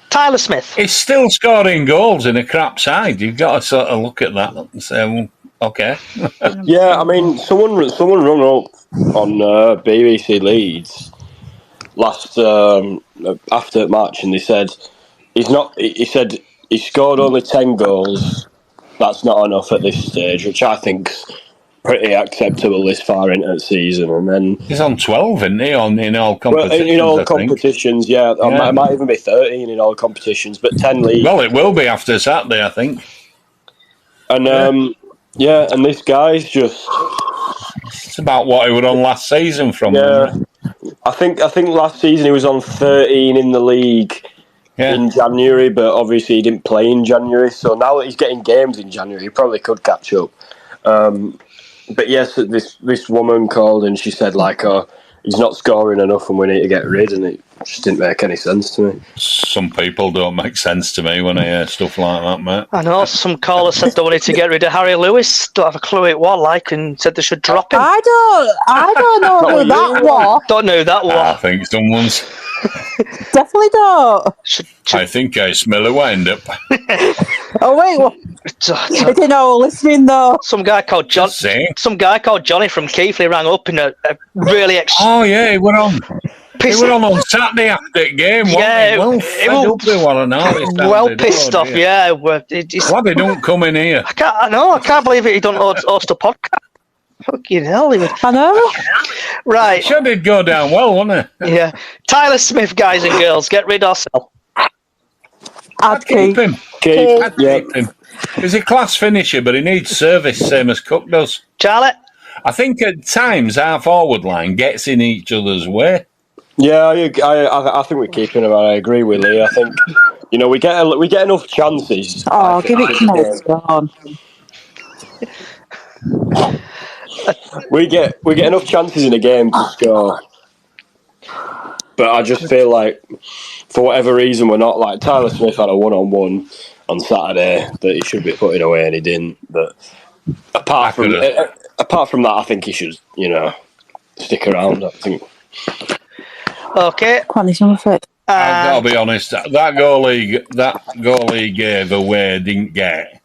Tyler Smith. He's still scoring goals in a crap side. You've got to sort of look at that and say, well, okay. Yeah, I mean, someone rung up on BBC Leeds last after the match, and they said he said he scored only 10 goals. That's not enough at this stage, which I think's pretty acceptable this far into the season. And then he's on 12, isn't he? In all competitions. Well, in all competitions, yeah. It might even be 13 in all competitions, but 10 leagues. Well, it will be after Saturday, I think. And and this guy's just. It's about what he was on last season from. Yeah, I think last season he was on 13 in the league in January, but obviously he didn't play in January. So now that he's getting games in January, he probably could catch up. But yes, this woman called and she said he's not scoring enough and we need to get rid, and it just didn't make any sense to me. Some people don't make sense to me when I hear stuff like that, mate. I know some callers said they wanted to get rid of Harry Lewis. Don't have a clue it was and said they should drop him. I don't know who that was. Don't know who that was. I think someone's. Definitely don't. I think I smell a wind-up. Oh wait, what? I didn't know listening though. Some guy called Johnny from Keighley rang up in a really. Oh yeah, he went on. He were on Saturday after the game. Yeah, well pissed off. Yeah, glad they don't come in here. I can't believe it. He don't host a podcast. Fucking hell, I know. Right, sure did go down well, wouldn't it? Yeah, Tyler Smith, guys and girls, get rid or sell. I'd keep him. Keep him. He's a class finisher, but he needs service, same as Cook does. Charlie, I think at times our forward line gets in each other's way. Yeah, I think we're keeping him. I agree with Lee. I think we get enough chances. Oh, give it to me. We get enough chances in a game to score, but I just feel like for whatever reason we're not like Tyler Smith had a 1-on-1 on Saturday that he should be putting away and he didn't. But apart from that, I think he should stick around. I think. Okay. I've got to be honest. That goal he gave away didn't get.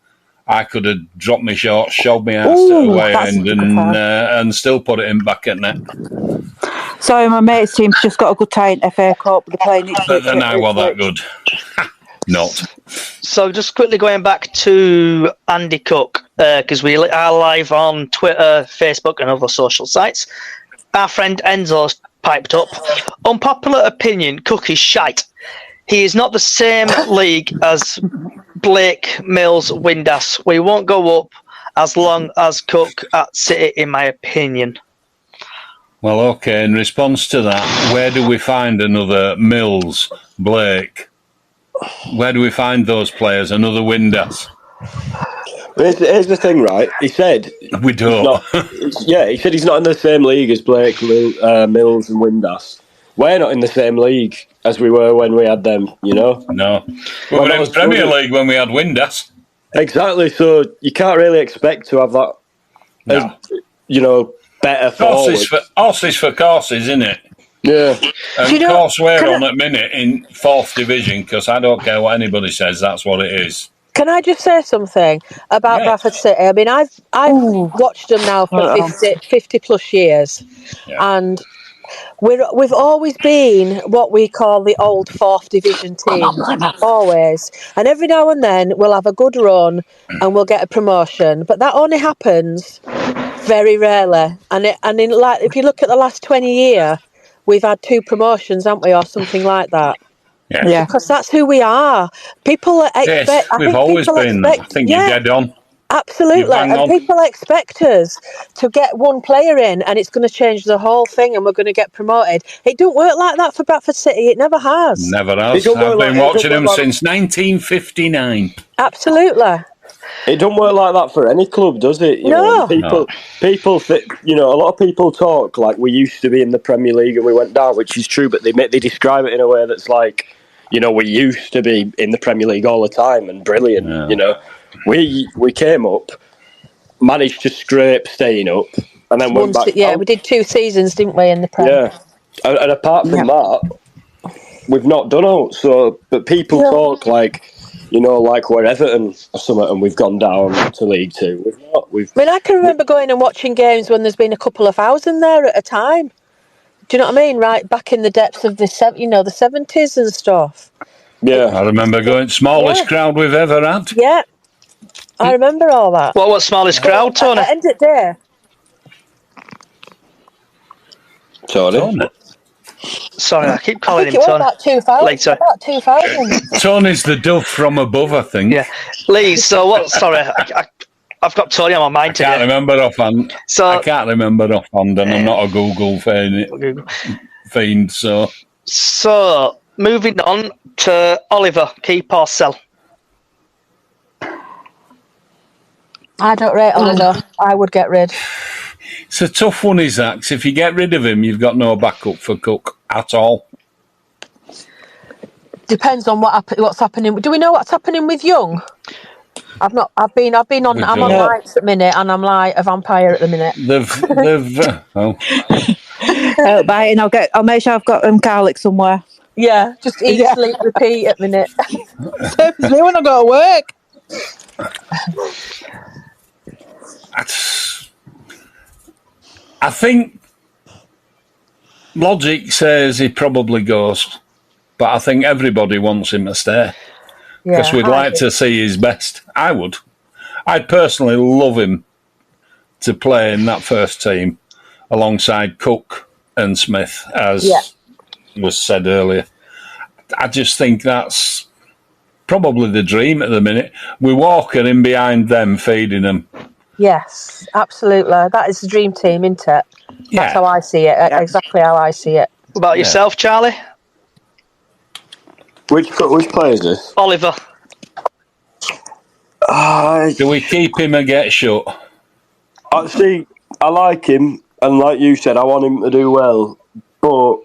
I could have dropped my shorts, shoved my ass away and still put it in back at net. Sorry, my mate's team's just got a good tie in FA Cup. They're playing it. But then I was that good. Not. So just quickly going back to Andy Cook, because we are live on Twitter, Facebook and other social sites. Our friend Enzo's piped up. Unpopular opinion, Cook is shite. He is not the same league as Blake, Mills, Windass. We won't go up as long as Cook at City, in my opinion. Well, okay, in response to that, where do we find another Mills, Blake? Where do we find those players? Another Windass? Here's the thing, right? He said... We don't. He said he's not in the same league as Blake, Mills and Windass. We're not in the same league as we were when we had them, No. We were in Premier League when we had Windass. Exactly, so you can't really expect to have that, better forward. Horses for courses, isn't it? Yeah. And of course we're on at minute in 4th division, because I don't care what anybody says, that's what it is. Can I just say something about Bradford City? I mean, I've watched them now for 50 plus years, and we've always been what we call the old 4th division team, always. And every now and then we'll have a good run and we'll get a promotion, but that only happens very rarely. And if you look at the last 20 years, we've had 2 promotions, haven't we, or something like that. Yeah. Because that's who we are. People expect. Yes, we've always been. I think you're dead on. Absolutely, and people expect us to get one player in and it's going to change the whole thing and we're going to get promoted. It don't work like that for Bradford City. It never has. Never has. I've been watching them since 1959. Absolutely. It don't work like that for any club, does it? No. People think, a lot of people talk like we used to be in the Premier League and we went down, which is true, but they describe it in a way that's like, we used to be in the Premier League all the time and brilliant, We came up, managed to scrape staying up, and then went back. Yeah, we did 2 seasons, didn't we, in the Premier? Yeah, and apart from that, we've not done out. So, but people talk like, like we're Everton or something, and we've gone down to League Two. We've not. I can remember going and watching games when there's been a couple of thousand there at a time. Do you know what I mean? Right back in the depths of the 70s and stuff. Yeah, I remember going smallest crowd we've ever had. Yeah. I remember all that. What smallest crowd, Tony? At the end of the day. Tony. Sorry, I keep calling him Tony. About 2,000. About 2,000. Tony's the dove from above, I think. Yeah. Lee, so what? Sorry, I've got Tony on my mind today. I can't remember offhand. And I'm not a Google fiend, so. So, moving on to Oliver, keep or sell? I don't rate Oliver. I would get rid. It's a tough one, Isaac. If you get rid of him, you've got no backup for Cook at all. Depends on what's happening. Do we know what's happening with Young? I've been on. I'm on nights at the minute, and I'm like a vampire at the minute. Biting. I'll make sure I've got garlic somewhere. Yeah, just eat, sleep, repeat at the minute. Serves me when I go to work. I think logic says he probably goes, but I think everybody wants him to stay because we'd like to see his best. I would. I'd personally love him to play in that first team alongside Cook and Smith, as was said earlier. I just think that's probably the dream at the minute. With Walker in behind them, feeding them. Yes, absolutely. That is the dream team, isn't it? That's how I see it. Exactly how I see it. What about yourself, Charlie? Which player is this? Oliver. Do we keep him and get shut? See, I like him, and like you said, I want him to do well, but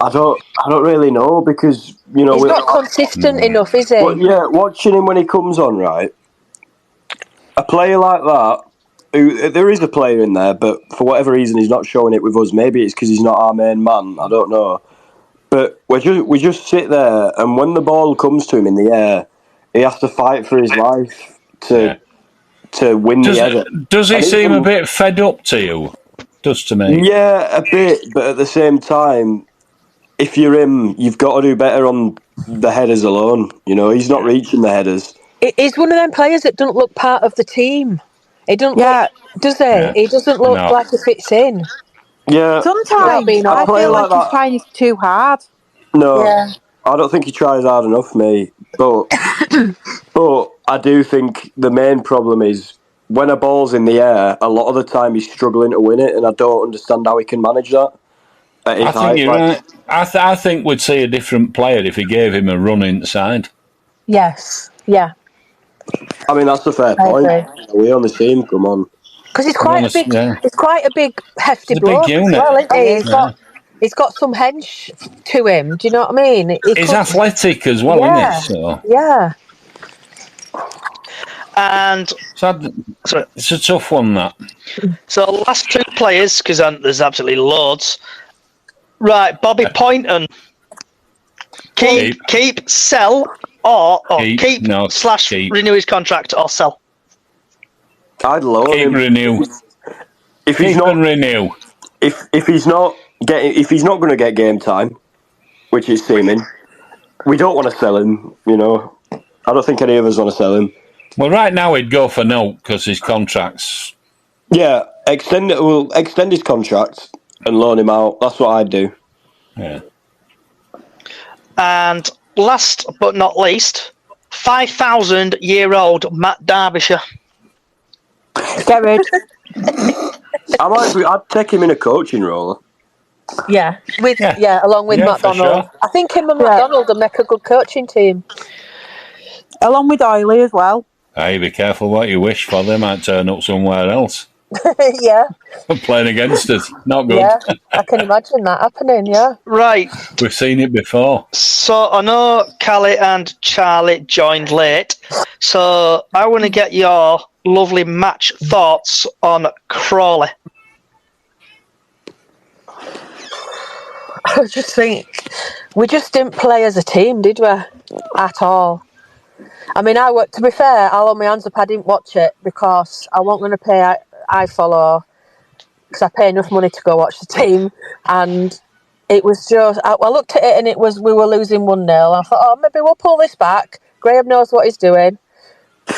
I don't really know because he's not consistent enough, is he? But watching him when he comes on, right? A player like that, there is a player in there, but for whatever reason he's not showing it with us. Maybe it's because he's not our main man. I don't know. But we just sit there, and when the ball comes to him in the air, he has to fight for his life to win the header. Does he seem a bit fed up to you? Does to me. Yeah, a bit. But at the same time, if you're him, you've got to do better on the headers alone. He's not reaching the headers. He's one of them players that don't look part of the team. He don't look, does he? Yeah. He doesn't look like he fits in. Yeah. Sometimes I feel like he's trying too hard. No, I don't think he tries hard enough, mate. But I do think the main problem is when a ball's in the air, a lot of the time he's struggling to win it, and I don't understand how he can manage that. I think you're right. I think we'd see a different player if he gave him a run inside. Yes. Yeah. I mean, that's a fair point. We're on the team. Come on. Because he's quite a big. He's quite a big, hefty bloke. Big unit. Well, isn't he? He's got some hench to him. Do you know what I mean? He's athletic as well, isn't he? So. Yeah. And it's a tough one, that. So last 2 players, because there's absolutely loads. Right, Bobby Poynton. Keep, sell, or keep / renew his contract or sell. I'd loan him. Renew. If he's not renew. If he's not going to get game time, which is seeming, we don't want to sell him. I don't think any of us want to sell him. Well, right now he'd go for no because his contract's. Yeah, we'll extend his contract and loan him out. That's what I'd do. Yeah. And last but not least, 5,000-year-old Matt Derbyshire. Get rid. I'd take him in a coaching role. Yeah, along with McDonald. Sure. I think him and McDonald would make a good coaching team. Along with Oiley as well. Hey, be careful what you wish for. They might turn up somewhere else. Yeah. Playing against us. Not good. Yeah, I can imagine that happening, yeah. Right. We've seen it before. So I know Callie and Charlie joined late. So I want to get your lovely match thoughts on Crawley. I just think we just didn't play as a team, did we? At all. I mean, to be fair, I'll hold my hands up, I didn't watch it because I wasn't going to pay iFollow because I pay enough money to go watch the team. And it was just, I looked at it and we were losing 1-0. I thought, maybe we'll pull this back. Graham knows what he's doing.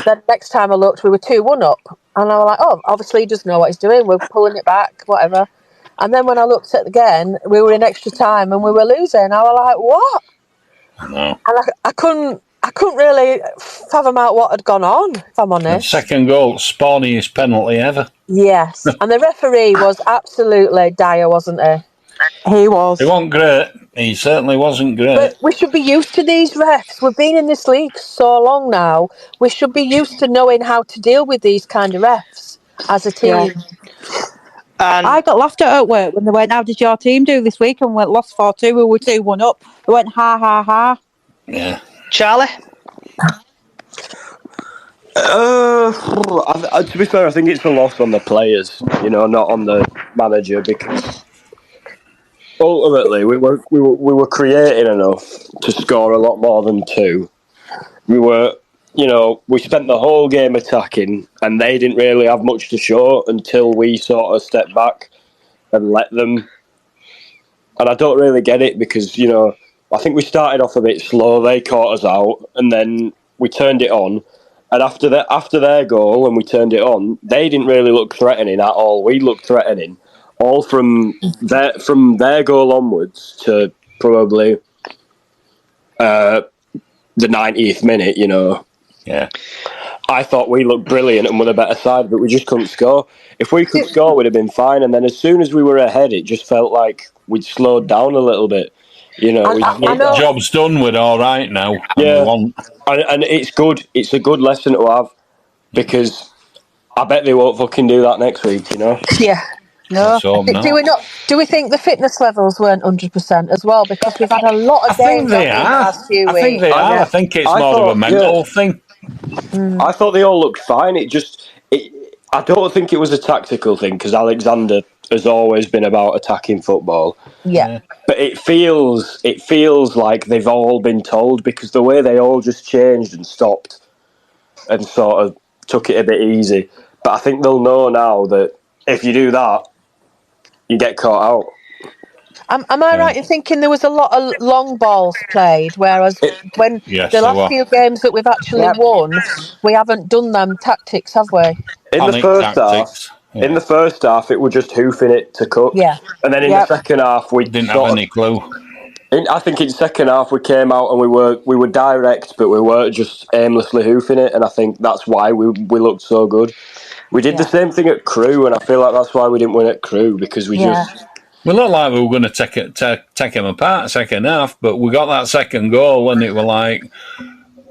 Then next time I looked, we were 2-1 up. And I was like, obviously he does know what he's doing. We're pulling it back, whatever. And then when I looked at it again, we were in extra time and we were losing. I was like, what? I know. And I couldn't really fathom out what had gone on, if I'm honest. And second goal, spawniest penalty ever. Yes. And the referee was absolutely dire, wasn't he? He was. He wasn't great. He certainly wasn't great. But we should be used to these refs. We've been in this league so long now. We should be used to knowing how to deal with these kind of refs as a team. Yeah. And I got laughed at work when they went, how did your team do this week? And we lost 4-2, we were 2-1 up. They went, ha, ha, ha. Yeah. Charlie? To be fair, I think it's a loss on the players, not on the manager, because ultimately we were creating enough to score a lot more than 2. We were, we spent the whole game attacking, and they didn't really have much to show until we sort of stepped back and let them. And I don't really get it because, I think we started off a bit slow. They caught us out, and then we turned it on. And after their goal, and we turned it on, they didn't really look threatening at all. We looked threatening, all from their goal onwards to probably the 90th minute. Yeah. I thought we looked brilliant and were the better side, but we just couldn't score. If we could score, we'd have been fine. And then as soon as we were ahead, it just felt like we'd slowed down a little bit. The job's done. We're all right now. Yeah, and it's good. It's a good lesson to have because I bet they won't fucking do that next week. Yeah. No. Do we think the fitness levels weren't 100% as well? Because we've had a lot of games in the last few weeks. I think they are. I think it's more of a mental thing. I thought they all looked fine. I don't think it was a tactical thing because Alexander has always been about attacking football. Yeah. But it feels like they've all been told because the way they all just changed and stopped and sort of took it a bit easy. But I think they'll know now that if you do that, you get caught out. Am I right in thinking there was a lot of long balls played, whereas the last few games that we've actually won, we haven't done them tactics, have we? In the first half, it was just hoofing it to Cook. Yeah. And then in the second half, we didn't have any clue. I think in second half we came out and we were direct, but we weren't just aimlessly hoofing it. And I think that's why we looked so good. We did the same thing at Crewe, and I feel like that's why we didn't win at Crewe because we just. We looked like we were going to take him apart second half, but we got that second goal, and it was like,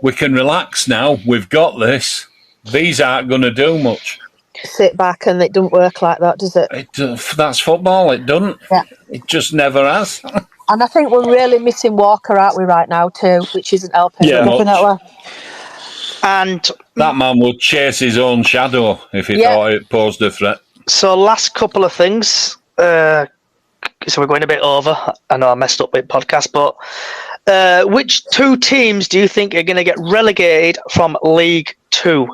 we can relax now. We've got this. These aren't going to do much. Sit back, and it doesn't work like that, does it? That's football. It doesn't. Yeah. It just never has. And I think we're really missing Walker, aren't we, right now too, which isn't helping. Yeah, definitely. And that man would chase his own shadow if he thought it posed a threat. So, last couple of things. So we're going a bit over. I know I messed up with podcast, but which 2 teams do you think are going to get relegated from League 2?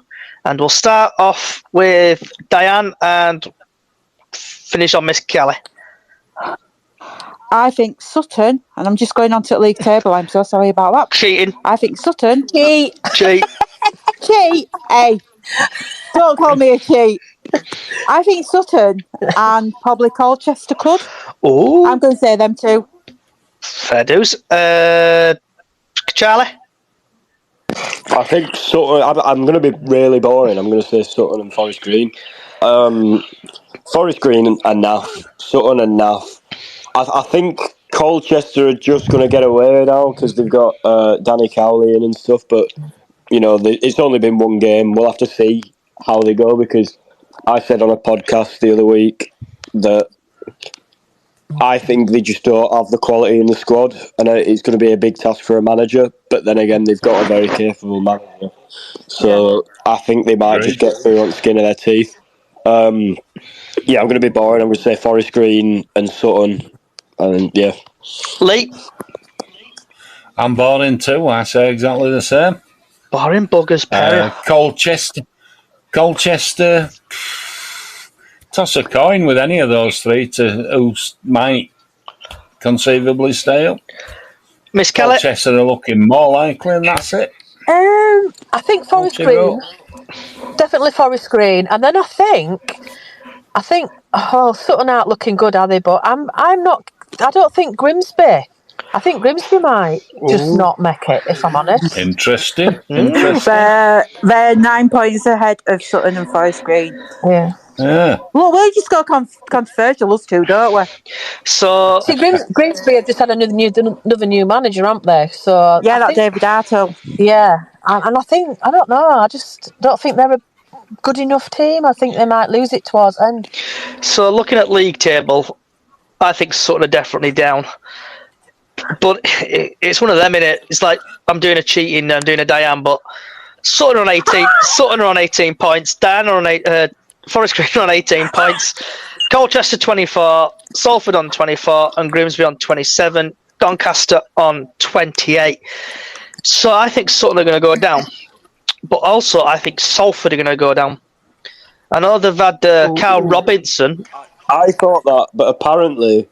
And we'll start off with Diane and finish on Miss Kelly. I think Sutton, and I'm just going on to the league table, I'm so sorry about that. Cheating. I think Sutton. Cheat. Cheat. Hey, don't call me a cheat. I think Sutton and probably Colchester could. Oh, I'm going to say them 2. Fair dues. Charlie? I think Sutton. I'm going to be really boring. I'm going to say Sutton and Forest Green. Forest Green and Naff. Sutton and Naff. I think Colchester are just going to get away now because they've got Danny Cowley in and stuff. But it's only been one game. We'll have to see how they go, because I said on a podcast the other week that I think they just don't have the quality in the squad, and it's going to be a big task for a manager. But then again, they've got a very capable manager, so I think they might just get through on the skin of their teeth. I'm going to be boring. I'm going to say Forest Green and Sutton, and yeah. Lee? I'm boring too. I say exactly the same. Boring buggers, Perry. Colchester. Toss a coin with any of those three to who might conceivably stay up. Miss Kelly? Colchester are looking more likely, and that's it. I think Forest Green. Definitely Forest Green. And then I think Sutton aren't looking good, are they? But I'm not. I don't think Grimsby. I think Grimsby might just not make it, if I'm honest. Interesting. They're 9 points ahead of Sutton and Forest Green. Yeah. Well, we just go controversial, us two, don't we? So see, Grimsby have just had another new manager, haven't they? So yeah, that's David Arto. Yeah, and I don't know. I just don't think they're a good enough team. I think they might lose it towards end. So looking at league table, I think Sutton are definitely down. But it's one of them, innit? It's like I'm doing a cheating, I'm doing a Diane, but Sutton are on 18. Sutton are on 18 points. Diane are on Forest Green on 18 points. Colchester 24, Salford on 24, and Grimsby on 27. Doncaster on 28. So I think Sutton are going to go down, but also I think Salford are going to go down. I know they've had Carl Robinson. I thought that, but apparently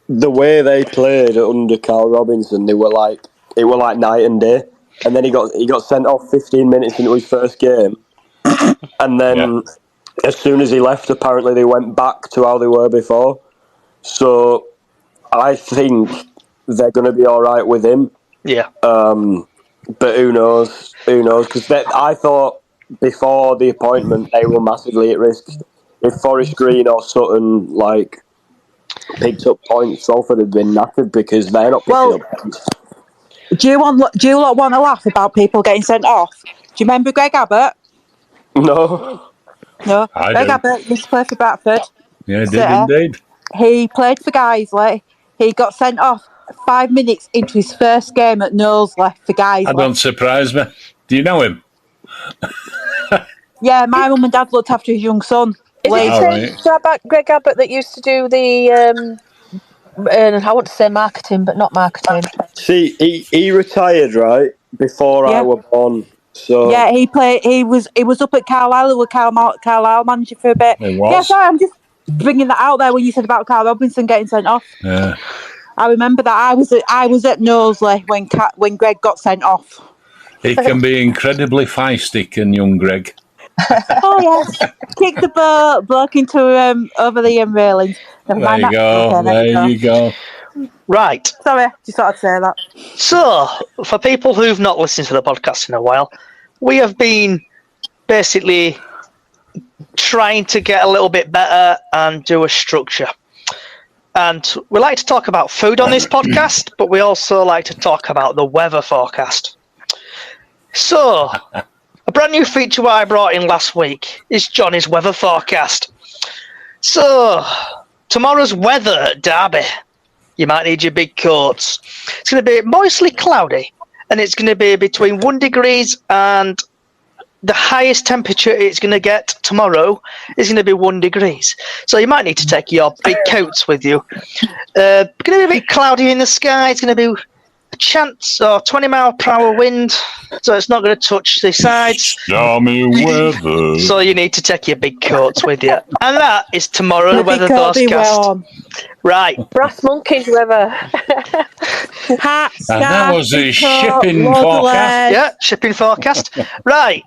the way they played under Carl Robinson, it were like night and day. And then he got sent off 15 minutes into his first game, and then as soon as he left, apparently they went back to how they were before. So I think they're going to be all right with him. Yeah. But who knows? Because I thought before the appointment they were massively at risk. If Forest Green or Sutton picked up points, Salford had been knackered because they're not picking up points. Do you want to laugh about people getting sent off? Do you remember Greg Abbott? No. Greg Abbott used to play for Bradford. Yeah, he did indeed. He played for Guiseley. He got sent off 5 minutes into his first game at Knowsley for Guiseley. That don't surprise me. Do you know him? Yeah, my mum and dad looked after his young son. Is it Greg Abbott that used to do the I want to say marketing, but not marketing? See, he retired right before I was born. So yeah, he played. He was up at Carlisle with Carlisle manager for a bit. He was. Yeah, sorry, I'm just bringing that out there when you said about Carl Robinson getting sent off. Yeah, I remember that. I was at Knowsley when Greg got sent off. He can be incredibly feisty, can young Greg? Oh yes, kick the bloke into over the railings. There you go. There you go. Right. Sorry, just thought I'd say that. So, for people who've not listened to the podcast in a while, we have been basically trying to get a little bit better and do a structure. And we like to talk about food on this podcast, but we also like to talk about the weather forecast. So, a brand new feature I brought in last week is Johnny's weather forecast. So, tomorrow's weather at Derby. You might need your big coats. It's going to be mostly cloudy, and it's going to be between 1 degree and the highest temperature it's going to get tomorrow is going to be 1 degree. So you might need to take your big coats with you. Going to be a bit cloudy in the sky. It's going to be a chance or 20-mile-per-hour wind, so it's not going to touch the sides. Stormy weather. So you need to take your big coats with you. And that is tomorrow's weather forecast. Right. Brass monkeys weather. Hats, and that was the shipping forecast. Yeah, shipping forecast. Right.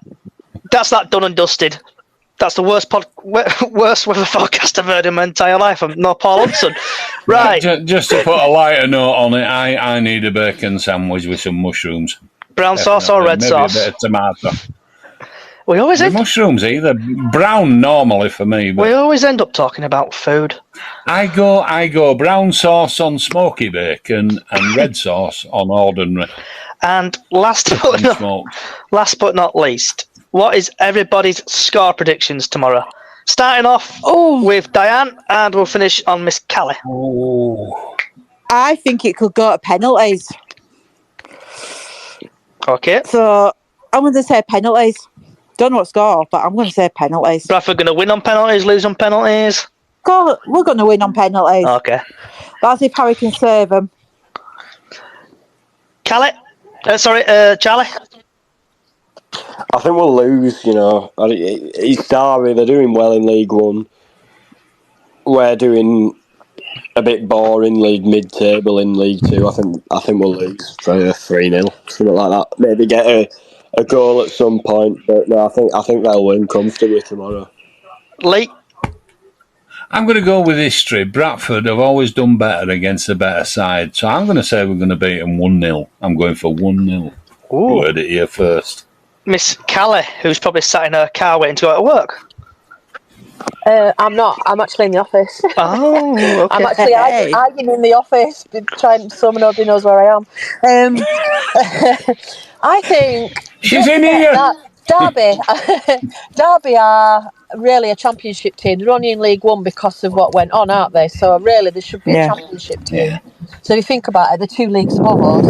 That's that done and dusted. That's the worst weather forecast I've heard in my entire life. I'm no Paul Hudson. Right. Just to put a lighter note on it, I need a bacon sandwich with some mushrooms. Brown sauce or red maybe sauce? Maybe a bit of tomato. We always the mushrooms either. Brown normally for me. But we always end up talking about food. I go brown sauce on smoky bacon and red sauce on ordinary. And last but not least, what is everybody's score predictions tomorrow? Starting off with Diane, and we'll finish on Miss Callie. I think it could go to penalties. Okay. So I'm going to say penalties. Don't know what score, but I'm going to say penalties. Bradford going to win on penalties, lose on penalties? We're going to win on penalties. Okay. That's if Harry can save them. Charlie? I think we'll lose, It's Derby, they're doing well in League One. We're doing a bit boring mid-table in League Two. I think we'll lose for 3-0, something like that. Maybe get a goal at some point, but no, I think they'll win comfortably tomorrow. Lee? I'm going to go with history. Bradford have always done better against a better side, so I'm going to say we're going to beat them 1-0. I'm going for 1-0. You heard it here first. Miss Callie, who's probably sat in her car waiting to go to work. I'm not. I'm actually in the office. Oh, okay. I'm actually hiding in the office, trying so nobody knows where I am. I think she's in here. Derby are really a championship team. They're only in League One because of what went on, aren't they? So really, they should be a championship team. Yeah. So if you think about it, they're 2 leagues above us.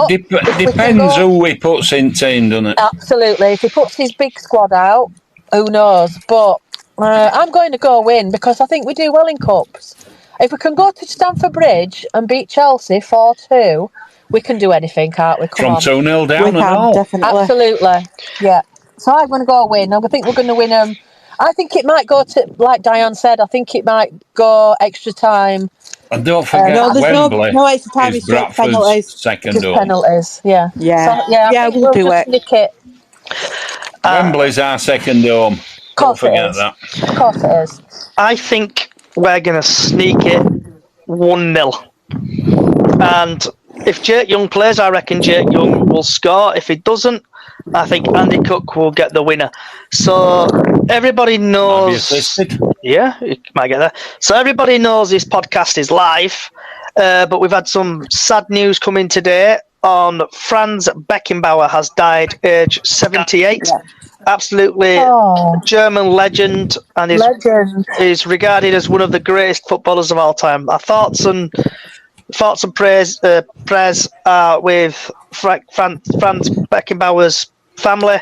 Depends who he puts in team, doesn't it? Absolutely. If he puts his big squad out, who knows? But I'm going to go win because I think we do well in cups. If we can go to Stamford Bridge and beat Chelsea 4-2, we can do anything, can't we? From 2-0 down and all. Definitely. Absolutely. Yeah. So I'm going to go win. I think we're going to win them. I think it might go to, like Diane said, I think it might go extra time. And don't forget, Wembley no extra time. is Bradford's penalties. second home. Penalties, yeah. Yeah. So, I think we'll do it. Nick it. Wembley's our second home. Don't forget that. Of course it is. I think we're going to sneak it 1-0. And if Jake Young plays, I reckon Jake Young will score. If he doesn't, I think Andy Cook will get the winner. So everybody knows. Yeah, you might get that. So everybody knows this podcast is live, but we've had some sad news come in today. Franz Beckenbauer has died, age 78. Yeah. Absolutely German legend, and is regarded as one of the greatest footballers of all time. Our thoughts and prayers with Franz Beckenbauer's family,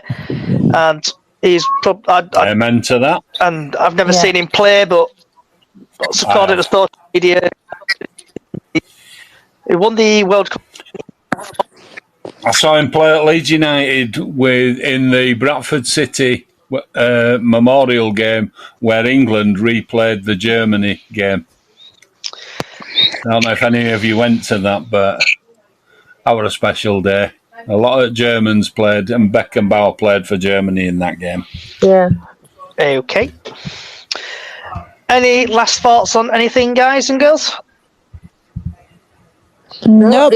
and he's amen to that. And I've never seen him play, but according to social media, he won the World Cup. I saw him play at Leeds United in the Bradford City memorial game where England replayed the Germany game. I don't know if any of you went to that, but that was a special day. A lot of Germans played, and Beckenbauer played for Germany in that game. Yeah. Okay. Any last thoughts on anything, guys and girls? Nope.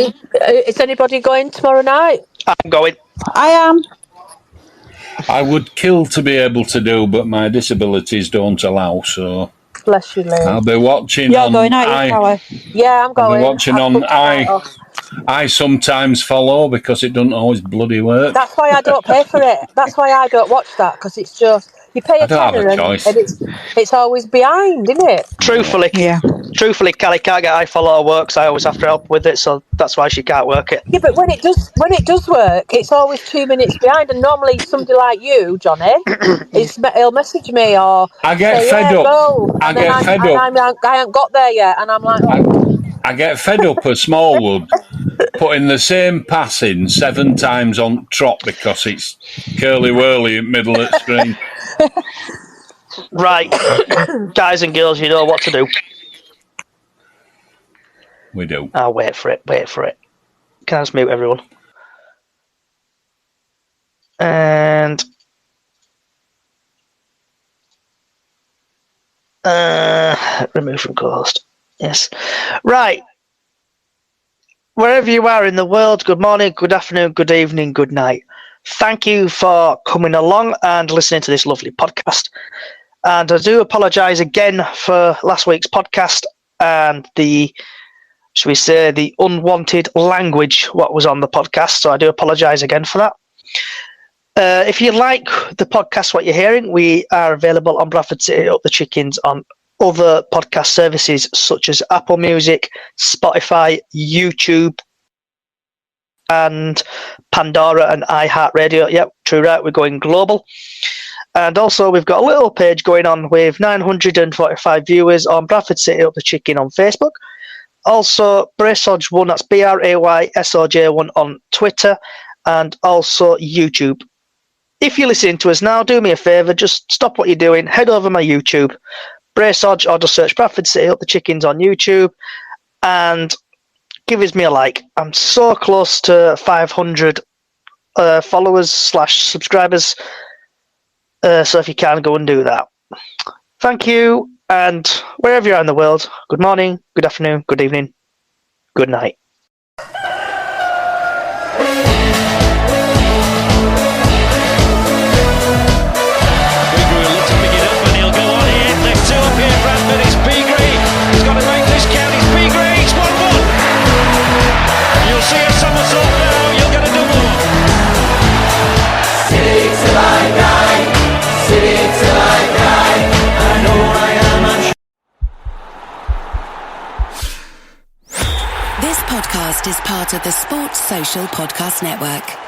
Is anybody going tomorrow night? I'm going. I am. I would kill to be able to do, but my disabilities don't allow, so... Bless you, Lee. I'll be watching You're going out, yeah, I'm going. I'll be watching I sometimes follow because it doesn't always bloody work. That's why I don't pay for it. That's why I don't watch that, because it's just... You pay a tenner and it's always behind, isn't it? Truthfully, Callie can't get iFollow work, so I always have to help with it, so that's why she can't work it. Yeah, but when it does work, it's always 2 minutes behind, and normally somebody like you, Johnny, he'll message me or I get fed up. I ain't got there yet, and I'm like, I get fed up at Smallwood putting the same pass in 7 times on trot because it's curly-whirly in the middle of the screen. Right. Guys and girls, you know what to do. We do. I'll wait for it. Can I just mute everyone? And... remove from closed. Yes. Right. wherever you are in the world, good morning, good afternoon, good evening, good night. Thank you for coming along and listening to this lovely podcast. And I do apologise again for last week's podcast and the unwanted language what was on the podcast. So I do apologise again for that. If you like the podcast, what you're hearing, we are available on Bradford City Up the Chickens on other podcast services such as Apple Music, Spotify, YouTube, and Pandora and iHeartRadio. Yep, true right, we're going global. And also we've got a little page going on with 945 viewers on Bradford City Up the Chicken on Facebook. Also Braysoj1, that's BRAYSOJ1 on Twitter, and also YouTube. If you're listening to us now, do me a favour, just stop what you're doing, head over my YouTube, Braysoj, or just search Bradford City Up the Chickens on YouTube, and give us me a like. I'm so close to 500 followers / subscribers, so if you can, go and do that. Thank you, and wherever you are in the world, good morning, good afternoon, good evening, good night. Bradford, it's Beagree. He's got to make this count. It's Beagree. It's 1-1. You'll see a somersault now. You'll get a double. City till I die. City till I die. I know I am unsure. This podcast is part of the Sports Social Podcast Network.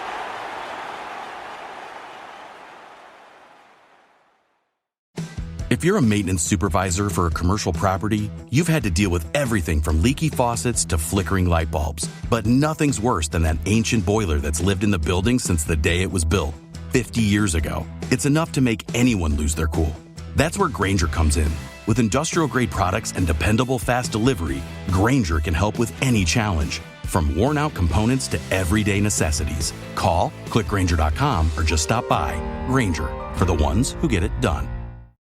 If you're a maintenance supervisor for a commercial property, you've had to deal with everything from leaky faucets to flickering light bulbs. But nothing's worse than that ancient boiler that's lived in the building since the day it was built, 50 years ago. It's enough to make anyone lose their cool. That's where Grainger comes in. With industrial-grade products and dependable fast delivery, Grainger can help with any challenge. From worn-out components to everyday necessities. Call, click Grainger.com, or just stop by. Grainger, for the ones who get it done.